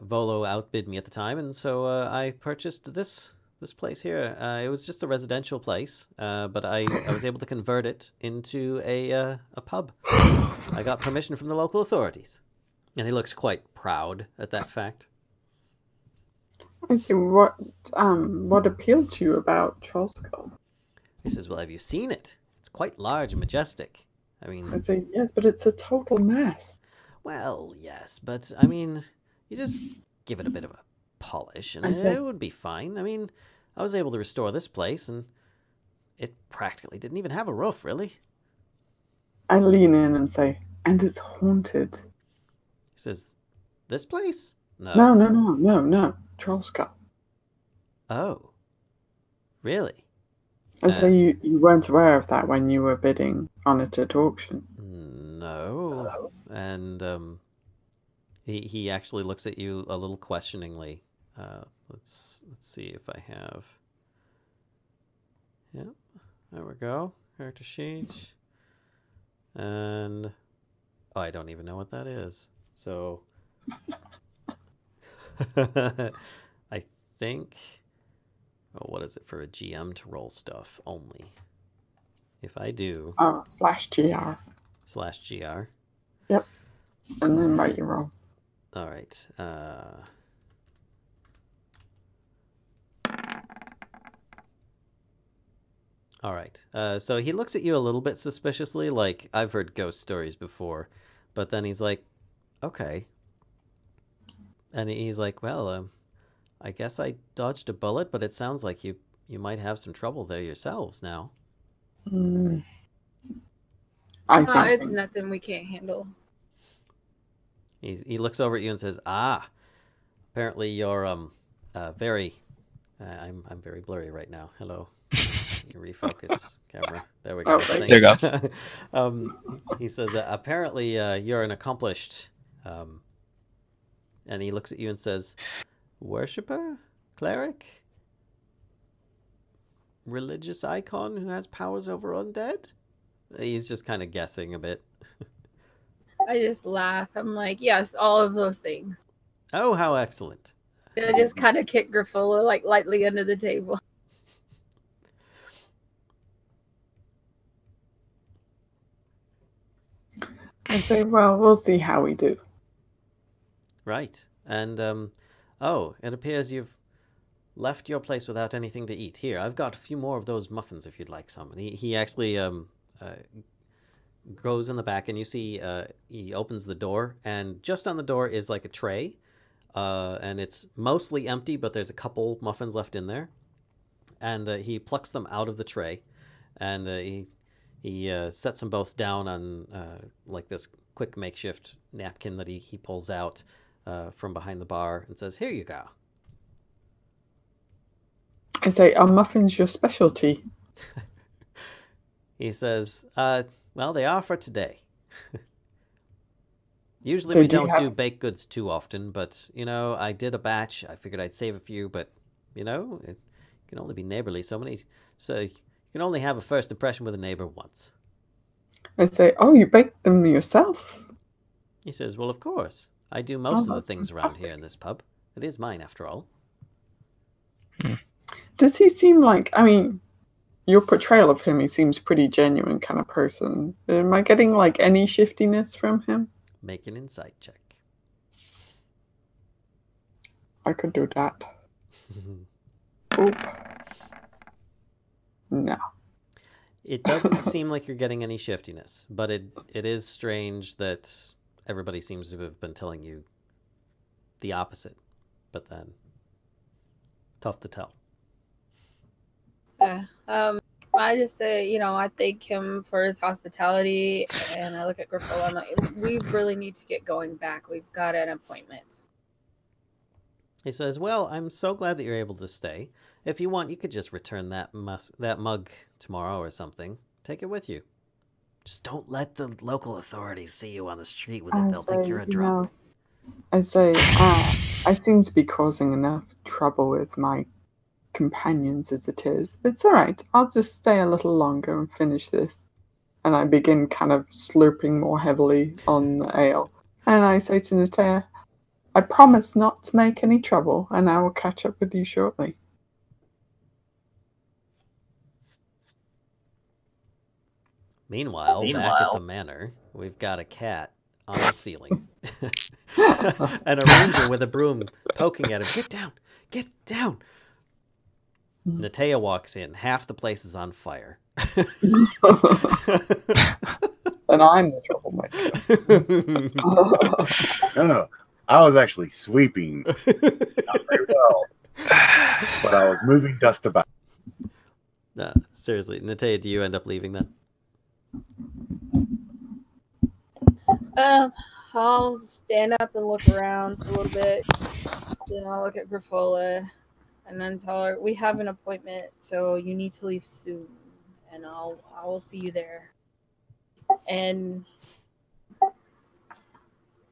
Volo outbid me at the time, and so I purchased this place here. It was just a residential place, but I was able to convert it into a pub. I got permission from the local authorities, and he looks quite proud at that fact. I say, what appealed to you about Troll Skull? He says, well, have you seen it? It's quite large and majestic. I mean... I say, yes, but it's a total mess. Well, yes, but, I mean, you just give it a bit of a polish, and it would be fine. I mean, I was able to restore this place, and it practically didn't even have a roof, really. I lean in and say, and it's haunted. He says, this place? No. Troll Skull. Oh. Really? I say you weren't aware of that when you were bidding on it at auction. No. And he actually looks at you a little questioningly. Let's see if I have. Yep. There we go. Character sheet. And I don't even know what that is. So I think what is it for a GM to roll stuff only? If I do /GR. /GR. Yep. And then write your roll. All right. All right. So he looks at you a little bit suspiciously, like, I've heard ghost stories before. But then he's like, okay. And he's like, well, I guess I dodged a bullet, but it sounds like you might have some trouble there yourselves now. I think it's nothing we can't handle. He looks over at you and says, apparently you're very... I'm very blurry right now. Hello. You refocus camera. There we go. There you go. He says, apparently you're an accomplished... and he looks at you and says, worshipper? Cleric? Religious icon who has powers over undead? He's just kind of guessing a bit. I just laugh. I'm like, yes, all of those things. Oh, how excellent. I just kind of kick Griffola like lightly under the table. I say, well, we'll see how we do. Right. And, it appears you've left your place without anything to eat. Here, I've got a few more of those muffins if you'd like some. And he actually goes in the back, and you see he opens the door, and just on the door is like a tray, and it's mostly empty, but there's a couple muffins left in there. And he plucks them out of the tray, and he sets them both down on like this quick makeshift napkin that he pulls out from behind the bar and says, here you go. I say, are muffins your specialty? He says, well, they are for today. Usually So we do you don't have- do baked goods too often, but, I did a batch. I figured I'd save a few, but, it can only be neighborly. So you can only have a first impression with a neighbor once. I say, oh, you bake them yourself? He says, well, of course. I do most of the that's things around here in this pub. It is mine, after all. Does he seem like, I mean, your portrayal of him, he seems pretty genuine kind of person. Am I getting like any shiftiness from him? Make an insight check. I could do that. Oop. No. It doesn't seem like you're getting any shiftiness, but it is strange that everybody seems to have been telling you the opposite. But then, tough to tell. Yeah. I just say, I thank him for his hospitality, and I look at Grifola. I'm like, we really need to get going back. We've got an appointment. He says, well, I'm so glad that you're able to stay. If you want, you could just return that mug tomorrow or something. Take it with you. Just don't let the local authorities see you on the street with it. They'll think you're a drunk. I say, I seem to be causing enough trouble with my companions as it is. It's all right. I'll just stay a little longer and finish this. And I begin kind of slurping more heavily on the ale. And I say to Natea, I promise not to make any trouble, and I will catch up with you shortly. Meanwhile, back at the manor, we've got a cat on the ceiling. And a ranger with a broom poking at him. Get down! Get down! Natea walks in. Half the place is on fire. And I'm the troublemaker. No. I was actually sweeping. Not very well. But I was moving dust about. No, seriously. Natea, do you end up leaving then? I'll stand up and look around for a little bit. Then I'll look at Grifola and then tell her we have an appointment, so you need to leave soon, and I will see you there. And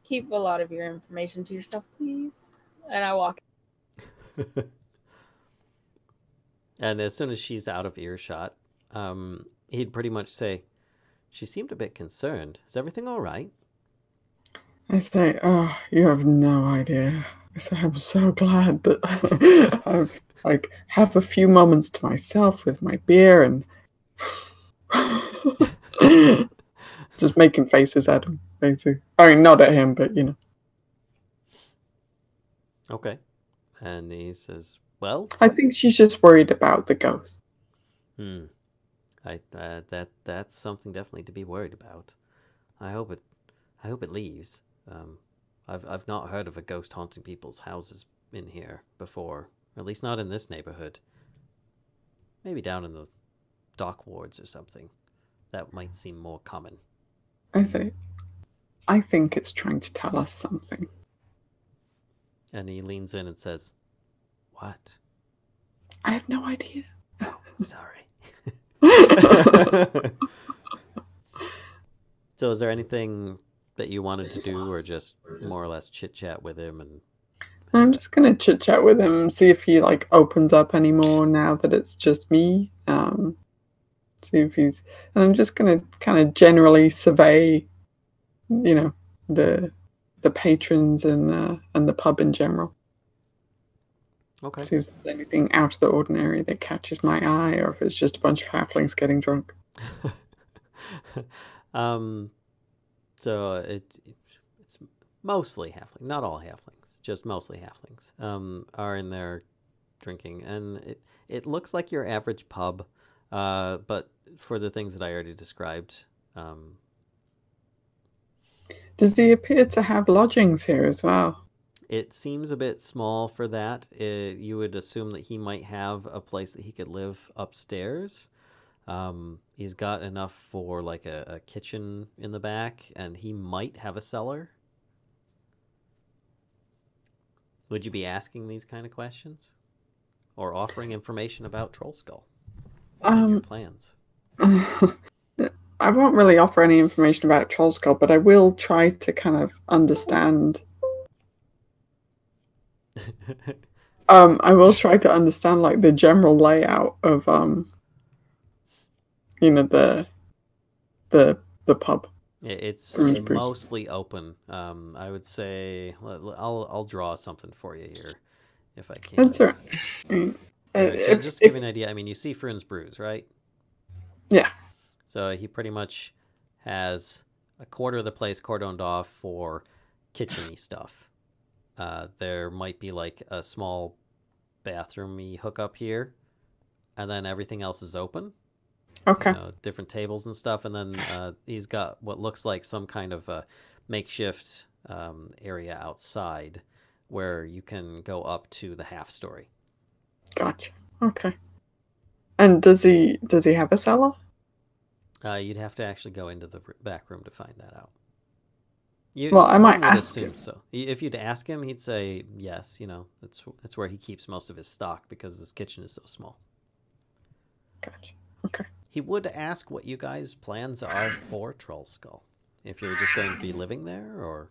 keep a lot of your information to yourself, please. And I walk. And as soon as she's out of earshot, he'd pretty much say, she seemed a bit concerned. Is everything all right? I say, oh, you have no idea. I say, I'm so glad that I've have a few moments to myself with my beer and just making faces at him, basically. I mean, not at him, but Okay. And he says, well, I think she's just worried about the ghost. That's something definitely to be worried about. I hope it leaves. I've not heard of a ghost haunting people's houses in here before. At least not in this neighborhood. Maybe down in the dock wards or something. That might seem more common. I say, I think it's trying to tell us something. And he leans in and says, what? I have no idea. Oh, sorry. So is there anything that you wanted to do, or just more or less chit-chat with him? And I'm just going to chit-chat with him and see if he opens up anymore now that it's just me. See if he's... And I'm just going to kind of generally survey, the patrons and the pub in general. Okay. See if there's anything out of the ordinary that catches my eye, or if it's just a bunch of halflings getting drunk. So it's mostly halfling, not all halflings, just mostly halflings are in there drinking, and it looks like your average pub, but for the things that I already described. Does he appear to have lodgings here as well? It seems a bit small for that. You would assume that he might have a place that he could live upstairs. He's got enough for a kitchen in the back, and he might have a cellar. Would you be asking these kind of questions? or offering information about Troll Skull and your plans. I won't really offer any information about Troll Skull, but I will try to kind of understand. I will try to understand like the general layout of the pub. It's Bruce. mostly open. I would say I'll draw something for you here if I can. That's all right. Just to give you an idea, I mean, you see Fruin's Brews, right? Yeah. So he pretty much has a quarter of the place cordoned off for kitchen-y stuff. There might be like a small bathroom-y hookup here, and then everything else is open. Okay. Different tables and stuff, and then he's got what looks like some kind of a makeshift area outside where you can go up to the half story. Gotcha. Okay. And does he have a cellar? You'd have to actually go into the back room to find that out. I might would ask assume him. so. If you'd ask him, he'd say yes. That's where he keeps most of his stock because his kitchen is so small. Gotcha. Okay. He would ask what you guys' plans are for Troll Skull. If you're just going to be living there, or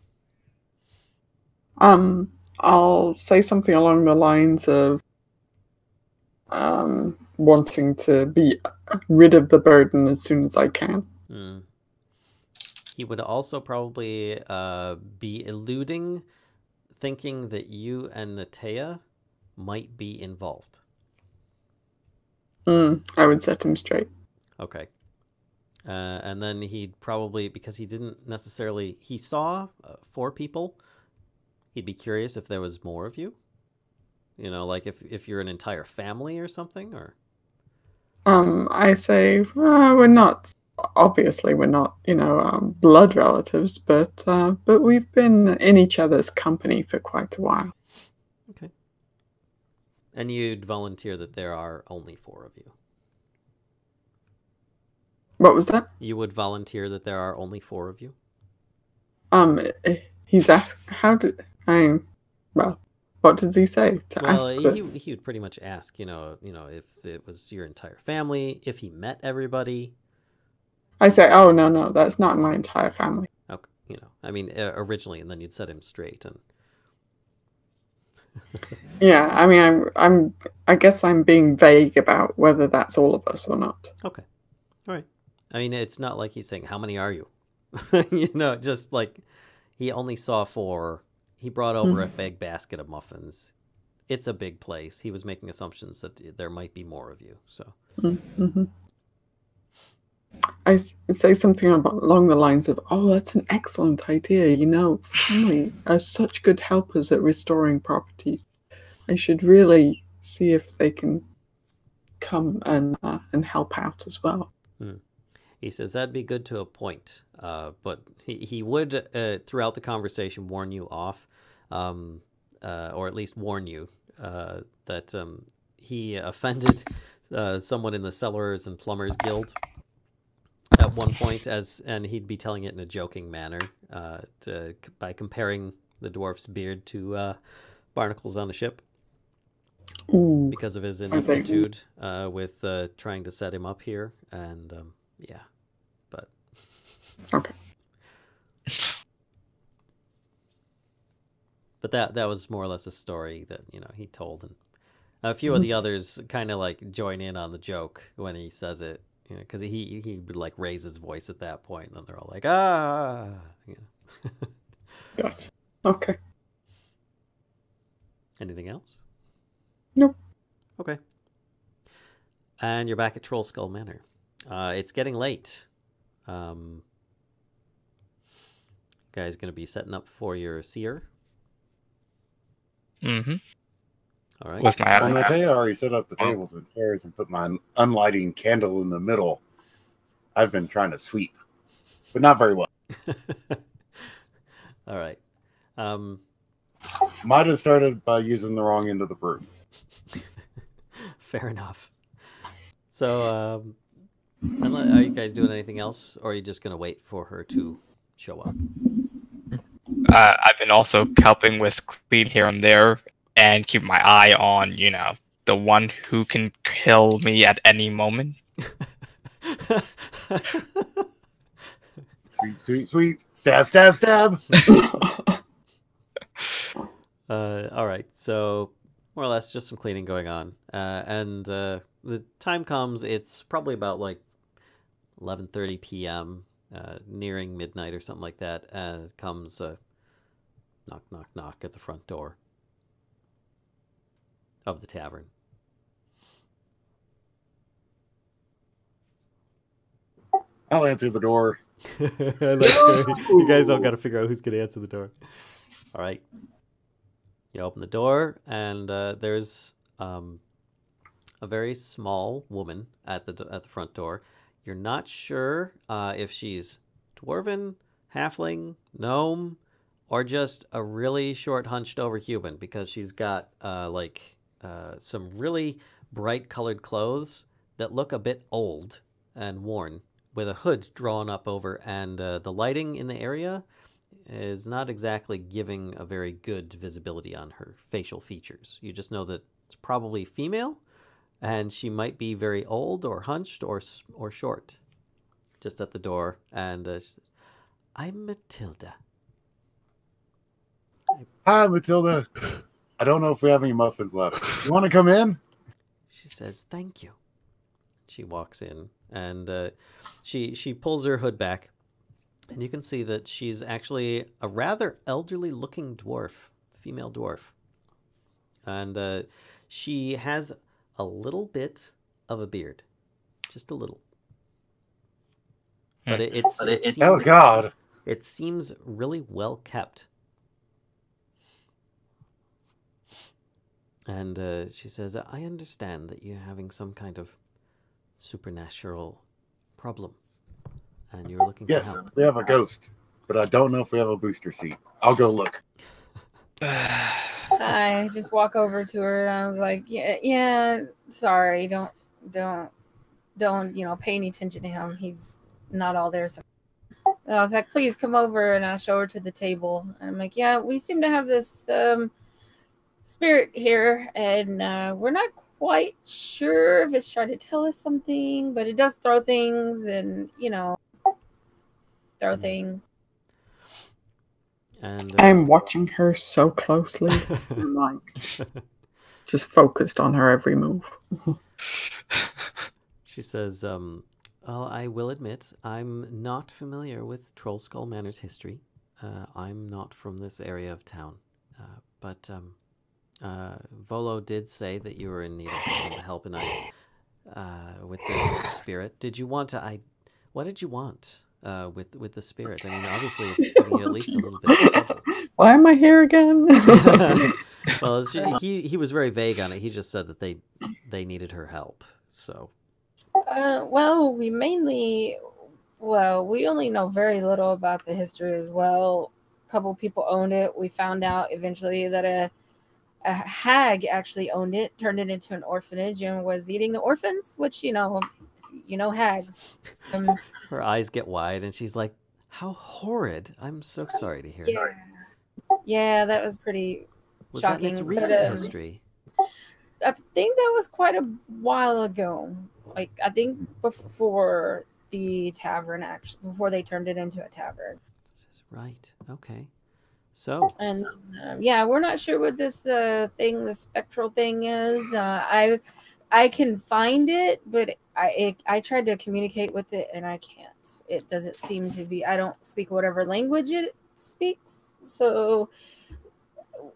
I'll say something along the lines of wanting to be rid of the burden as soon as I can. He would also probably be eluding thinking that you and Natea might be involved. I would set him straight. Okay. And then he'd probably, because he didn't necessarily, he saw 4 people, he'd be curious if there was more of you. Like if you're an entire family or something, or... I say, we're not, obviously we're not, blood relatives, but we've been in each other's company for quite a while. Okay. And you'd volunteer that there are only 4 of you. What was that? You would volunteer that there are only 4 of you? He's asked, what does he say to ask? He would pretty much ask, if it was your entire family, if he met everybody. I say, oh, no, that's not my entire family. Okay, originally, and then you'd set him straight. And yeah, I mean, I guess I'm being vague about whether that's all of us or not. Okay, all right. I mean, it's not like he's saying, how many are you? Just like he only saw 4. He brought over a big basket of muffins. It's a big place. He was making assumptions that there might be more of you. So I say something along the lines of, oh, that's an excellent idea. Family are such good helpers at restoring properties. I should really see if they can come and help out as well. He says that'd be good to a point, but he would, throughout the conversation, warn you off, or at least warn you that he offended someone in the Cellars and Plumbers Guild at one point, and he'd be telling it in a joking manner by comparing the dwarf's beard to barnacles on a ship. Ooh, because of his ineptitude with trying to set him up here, and yeah. But okay. But that was more or less a story that he told, and a few of the others kind of like join in on the joke when he says it, because he would like raise his voice at that point, and then they're all like, ah. Gotcha. Okay. Anything else? Nope. Okay. And you're back at Troll Skull Manor. It's getting late. Guys going to be setting up for your seer. Mm-hmm. All right. With my Well, Natea already set up the tables and chairs and put my unlighting candle in the middle. I've been trying to sweep, but not very well. All right. Might have started by using the wrong end of the broom. Fair enough. So, are you guys doing anything else, or are you just going to wait for her to show up? I've been also helping with clean here and there and keep my eye on, the one who can kill me at any moment? Sweet. Stab, stab, stab. All right, so more or less just some cleaning going on, and the time comes. It's probably about like 11:30 p.m., nearing midnight or something like that. Comes knock, knock, knock at the front door of the tavern. I'll answer the door. You guys all got to figure out who's going to answer the door. All right. You open the door, and there's a very small woman at the front door. You're not sure if she's dwarven, halfling, gnome, or just a really short, hunched-over human, because she's got some really bright-colored clothes that look a bit old and worn, with a hood drawn up over, and the lighting in the area is not exactly giving a very good visibility on her facial features. You just know that it's probably female, and she might be very old or hunched or short. Just at the door, and she says, "I'm Matilda." Hi, Matilda. I don't know if we have any muffins left. You want to come in? She says, "Thank you." She walks in, and she pulls her hood back, and you can see that she's actually a rather elderly-looking dwarf, female dwarf. And she has a little bit of a beard. Just a little. But it seems, Oh, God. it seems really well kept. And she says, "I understand that you're having some kind of supernatural problem, and you're looking for Yes, help." we have a ghost, but I don't know if we have a booster seat. I'll go look. I just walk over to her and I was like, yeah, sorry, don't, pay any attention to him. He's not all there. So and I was like, please come over, and I show her to the table. And I'm like, yeah, we seem to have this spirit here, and we're not quite sure if it's trying to tell us something, but it does throw things, and throw things. And I'm watching her so closely. I'm like, just focused on her every move. she says, "Well, I will admit, I'm not familiar with Troll Skull Manor's history. I'm not from this area of town. But Volo did say that you were in need of some help, and with this spirit. Did you want to? What did you want with the spirit? I mean, obviously, it's giving you at least a little bit of trouble." Why am I here again? Well, he was very vague on it. He just said that they needed her help. So. Well, we only know very little about the history as well. A couple people owned it. We found out eventually that a hag actually owned it, turned it into an orphanage, and was eating the orphans, which, hags. Her eyes get wide, and she's like, "How horrid. I'm so sorry to hear." Yeah. Yeah, that was pretty Was shocking. that in its recent history? I think that was quite a while ago. Like, I think before the tavern, actually, before they turned it into a tavern. Right. Okay. So. And we're not sure what this thing, the spectral thing is. I can find it, but I tried to communicate with it, and I can't. It doesn't seem to be. I don't speak whatever language it speaks. So,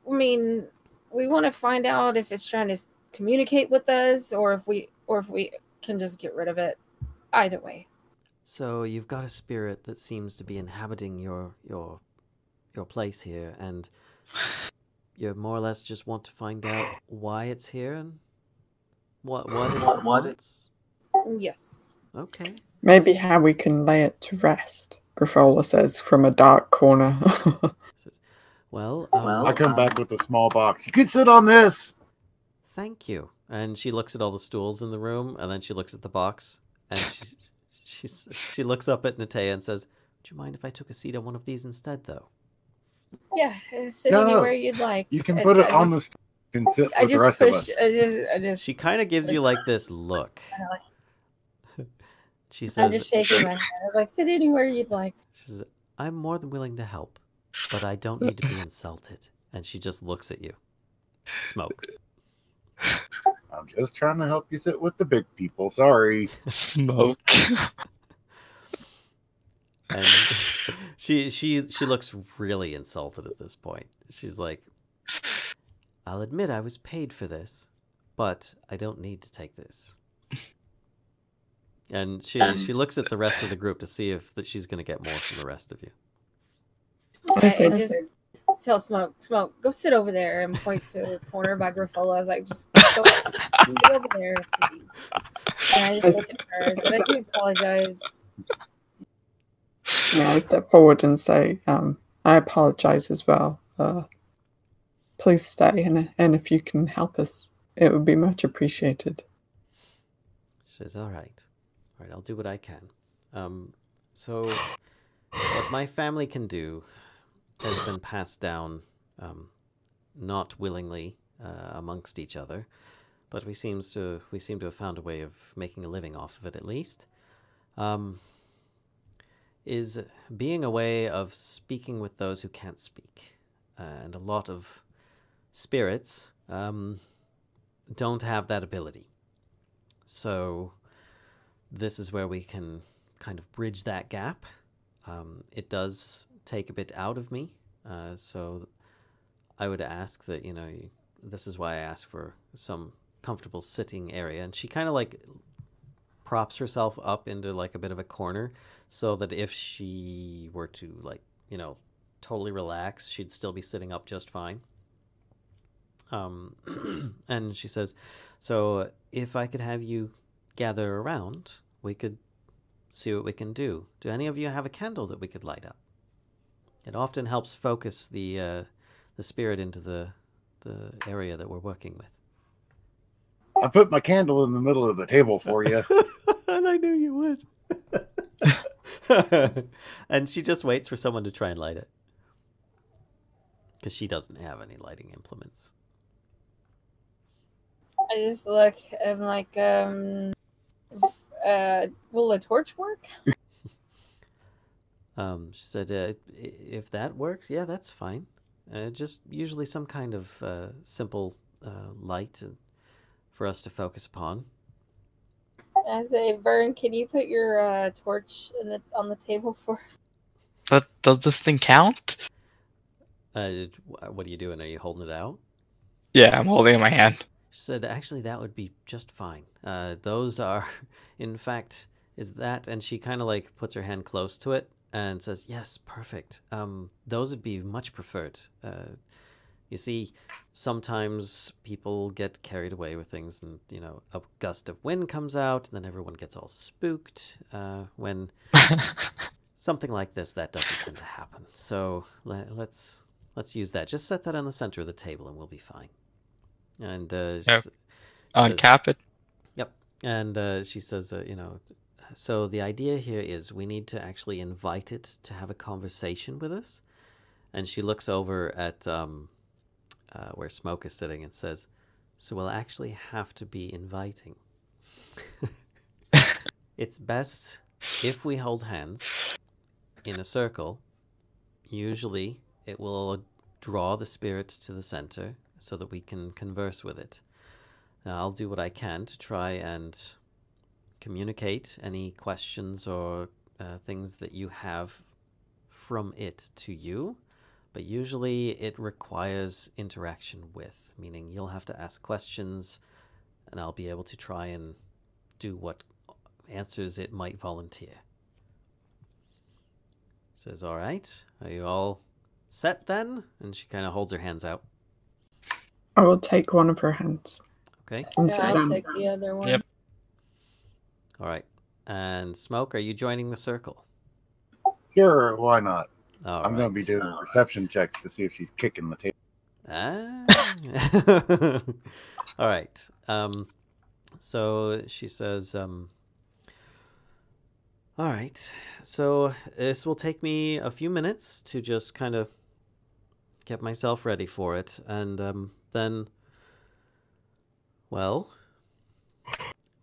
I mean, we want to find out if it's trying to communicate with us, or if we can just get rid of it. Either way. So you've got a spirit that seems to be inhabiting your place here, and you more or less just want to find out why it's here and what it wants. Yes. Okay. Maybe how we can lay it to rest, Grifola says from a dark corner. Well, I come back with a small box. You can sit on this. Thank you. And she looks at all the stools in the room, and then she looks at the box, and she looks up at Natea and says, "Would you mind if I took a seat on one of these instead, though?" Yeah, sit No, anywhere you'd like. You can put it on the Can sit I with the just rest push. of us. I just. She kind of gives you like this look. She I'm says, just shaking my head. I was like, sit anywhere you'd like. she says, I'm more than willing to help, but I don't need to be insulted. And she just looks at you. Smoke. I'm just trying to help you sit with the big people. Sorry. Smoke. And she looks really insulted at this point. She's like, I'll admit I was paid for this, but I don't need to take this. And she looks at the rest of the group to see if that she's going to get more from the rest of you. I just tell Smoke, go sit over there, and point to the corner by Griffola. I was like, just go sit over there, please. And I just look at her. I said, I do apologize. Yeah, I step forward and say, I apologize as well. Please stay, and if you can help us, it would be much appreciated. She says, all right, I'll do what I can. So what my family can do has been passed down, not willingly amongst each other, but we seem to have found a way of making a living off of it at least. Is being a way of speaking with those who can't speak, and a lot of spirits don't have that ability. So this is where we can kind of bridge that gap. It does take a bit out of me, so I would ask that, this is why I ask for some comfortable sitting area. And she kind of like props herself up into like a bit of a corner so that if she were to like, totally relax, she'd still be sitting up just fine. And she says, so if I could have you gather around, we could see what we can do. Do any of you have a candle that we could light up? It often helps focus the spirit into the area that we're working with. I put my candle in the middle of the table for you. And I knew you would. And she just waits for someone to try and light it. Because she doesn't have any lighting implements. I just look. I'm like, will a torch work? She said, if that works, yeah, that's fine. Just usually some kind of simple light for us to focus upon. I say, Vern, can you put your torch on the table for us? But does this thing count? What are you doing? Are you holding it out? Yeah, I'm holding it in my hand. She said, actually, that would be just fine. Those are, in fact, is that, and she kind of like puts her hand close to it and says, yes, perfect. Those would be much preferred. You see, sometimes people get carried away with things and, a gust of wind comes out and then everyone gets all spooked. When something like this, that doesn't tend to happen. So let's use that. Just set that on the center of the table and we'll be fine. And uncap it. Yep. And she says, so the idea here is we need to actually invite it to have a conversation with us. And she looks over at where Smoke is sitting and says, so we'll actually have to be inviting. It's best if we hold hands in a circle. Usually it will draw the spirit to the center so that we can converse with it. Now, I'll do what I can to try and communicate any questions or things that you have from it to you, but usually it requires interaction with, meaning you'll have to ask questions and I'll be able to try and do what answers it might volunteer. Says, all right, are you all set then? And she kind of holds her hands out. I will take one of her hands. Okay. And Yeah, sit I'll down. take the other one. Yep. All right. And Smoke, are you joining the circle? Sure, why not? All I'm going to be doing perception checks to see if she's kicking the table. All right. So she says, all right. So this will take me a few minutes to just kind of get myself ready for it. And then Well,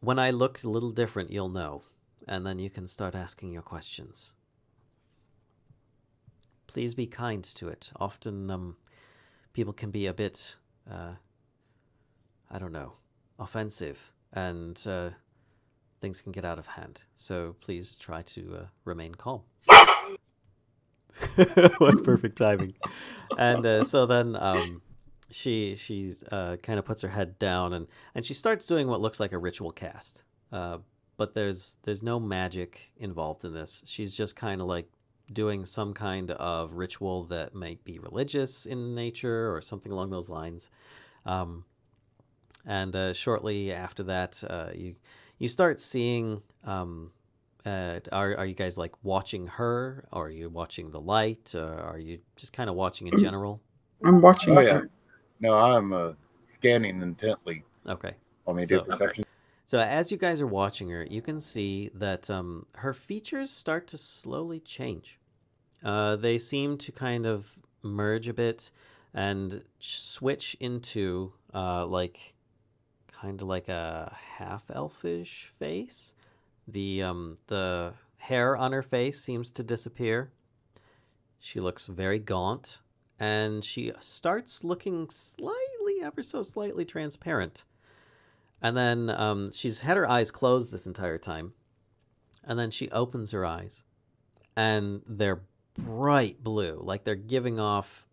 when I look a little different, you'll know. And then you can start asking your questions. Please be kind to it. Often, people can be a bit, I don't know, offensive. And things can get out of hand. So please try to remain calm. What perfect timing. And so then she kind of puts her head down and she starts doing what looks like a ritual cast. But there's no magic involved in this. She's just kind of like doing some kind of ritual that might be religious in nature or something along those lines. And shortly after that, you start seeing. Are you guys like watching her, or are you watching the light? Are you just kind of watching in general? I'm watching. Oh yeah. No, I'm scanning intently. Okay. Want me to do perception? So as you guys are watching her, you can see that her features start to slowly change. They seem to kind of merge a bit and switch into like kind of like a half elfish face. The hair on her face seems to disappear. She looks very gaunt, and she starts looking ever so slightly transparent. And then she's had her eyes closed this entire time. And then she opens her eyes, and they're bright blue, like they're giving off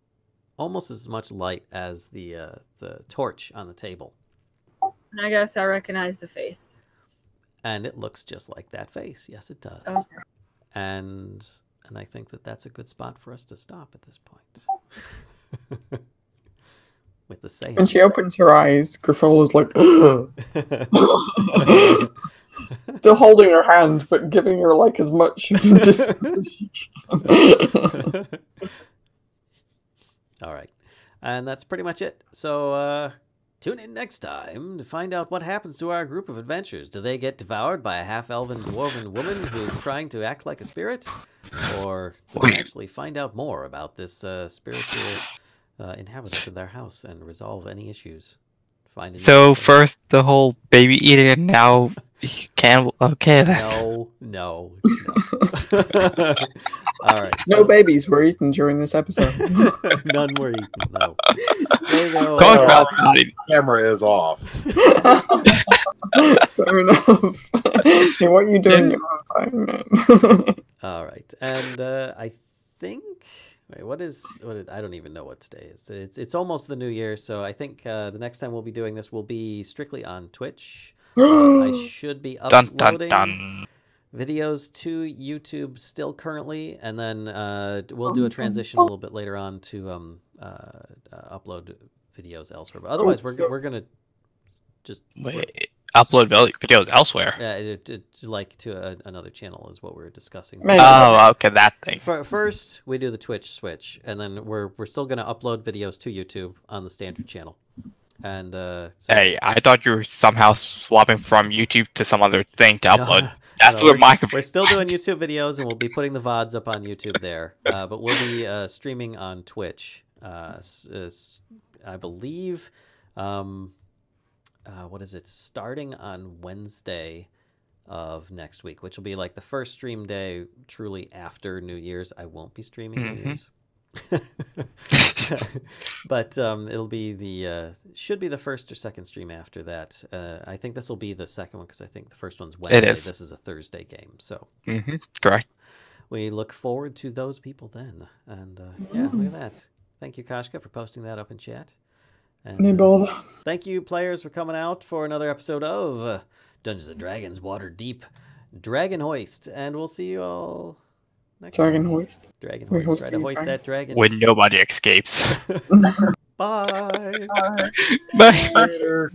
almost as much light as the torch on the table. And I guess I recognize the face. And it looks just like that face. Yes, it does. Okay. And I think that that's a good spot for us to stop at this point. With the seance. When she opens her eyes, Grifola's like, still holding her hand, but giving her like as much distance as she can. All right. And that's pretty much it. So, tune in next time to find out what happens to our group of adventurers. Do they get devoured by a half-elven dwarven woman who's trying to act like a spirit? Or do we actually find out more about this spiritual inhabitant of their house and resolve any issues? So first the whole baby eating, and now you can. Okay then. No. All right. No babies were eaten during this episode. None were eaten. No. Talk about the camera is off. Fair enough. Hey, what are you doing your own time, man? All right, and I think. Wait, what is? I don't even know what today is. It's almost the new year, so I think the next time we'll be doing this will be strictly on Twitch. I should be uploading videos to YouTube still currently, and then we'll do a transition a little bit later on to upload videos elsewhere. But otherwise, we're gonna just upload videos elsewhere. Yeah, like to another channel is what we're discussing. Oh, okay, that thing. First, we do the Twitch switch, and then we're still gonna upload videos to YouTube on the standard channel. And hey, I thought you were somehow swapping from YouTube to some other thing to upload. That's where my computer. We're still doing YouTube videos, and we'll be putting the VODs up on YouTube there. But we'll be streaming on Twitch. I believe. What is it? Starting on Wednesday of next week, which will be like the first stream day truly after New Year's. I won't be streaming New Year's. But it'll be should be the first or second stream after that. I think this will be the second one because I think the first one's Wednesday. This is a Thursday game, so correct. We look forward to those people then. And yeah, look at that. Thank you, Kashka, for posting that up in chat. And thank you, players, for coming out for another episode of Dungeons & Dragons Waterdeep Dragon Hoist. And we'll see you all next Dragon time. Hoist. Dragon Hoist. Try to hoist that dragon. When nobody escapes. Bye. Bye. Later.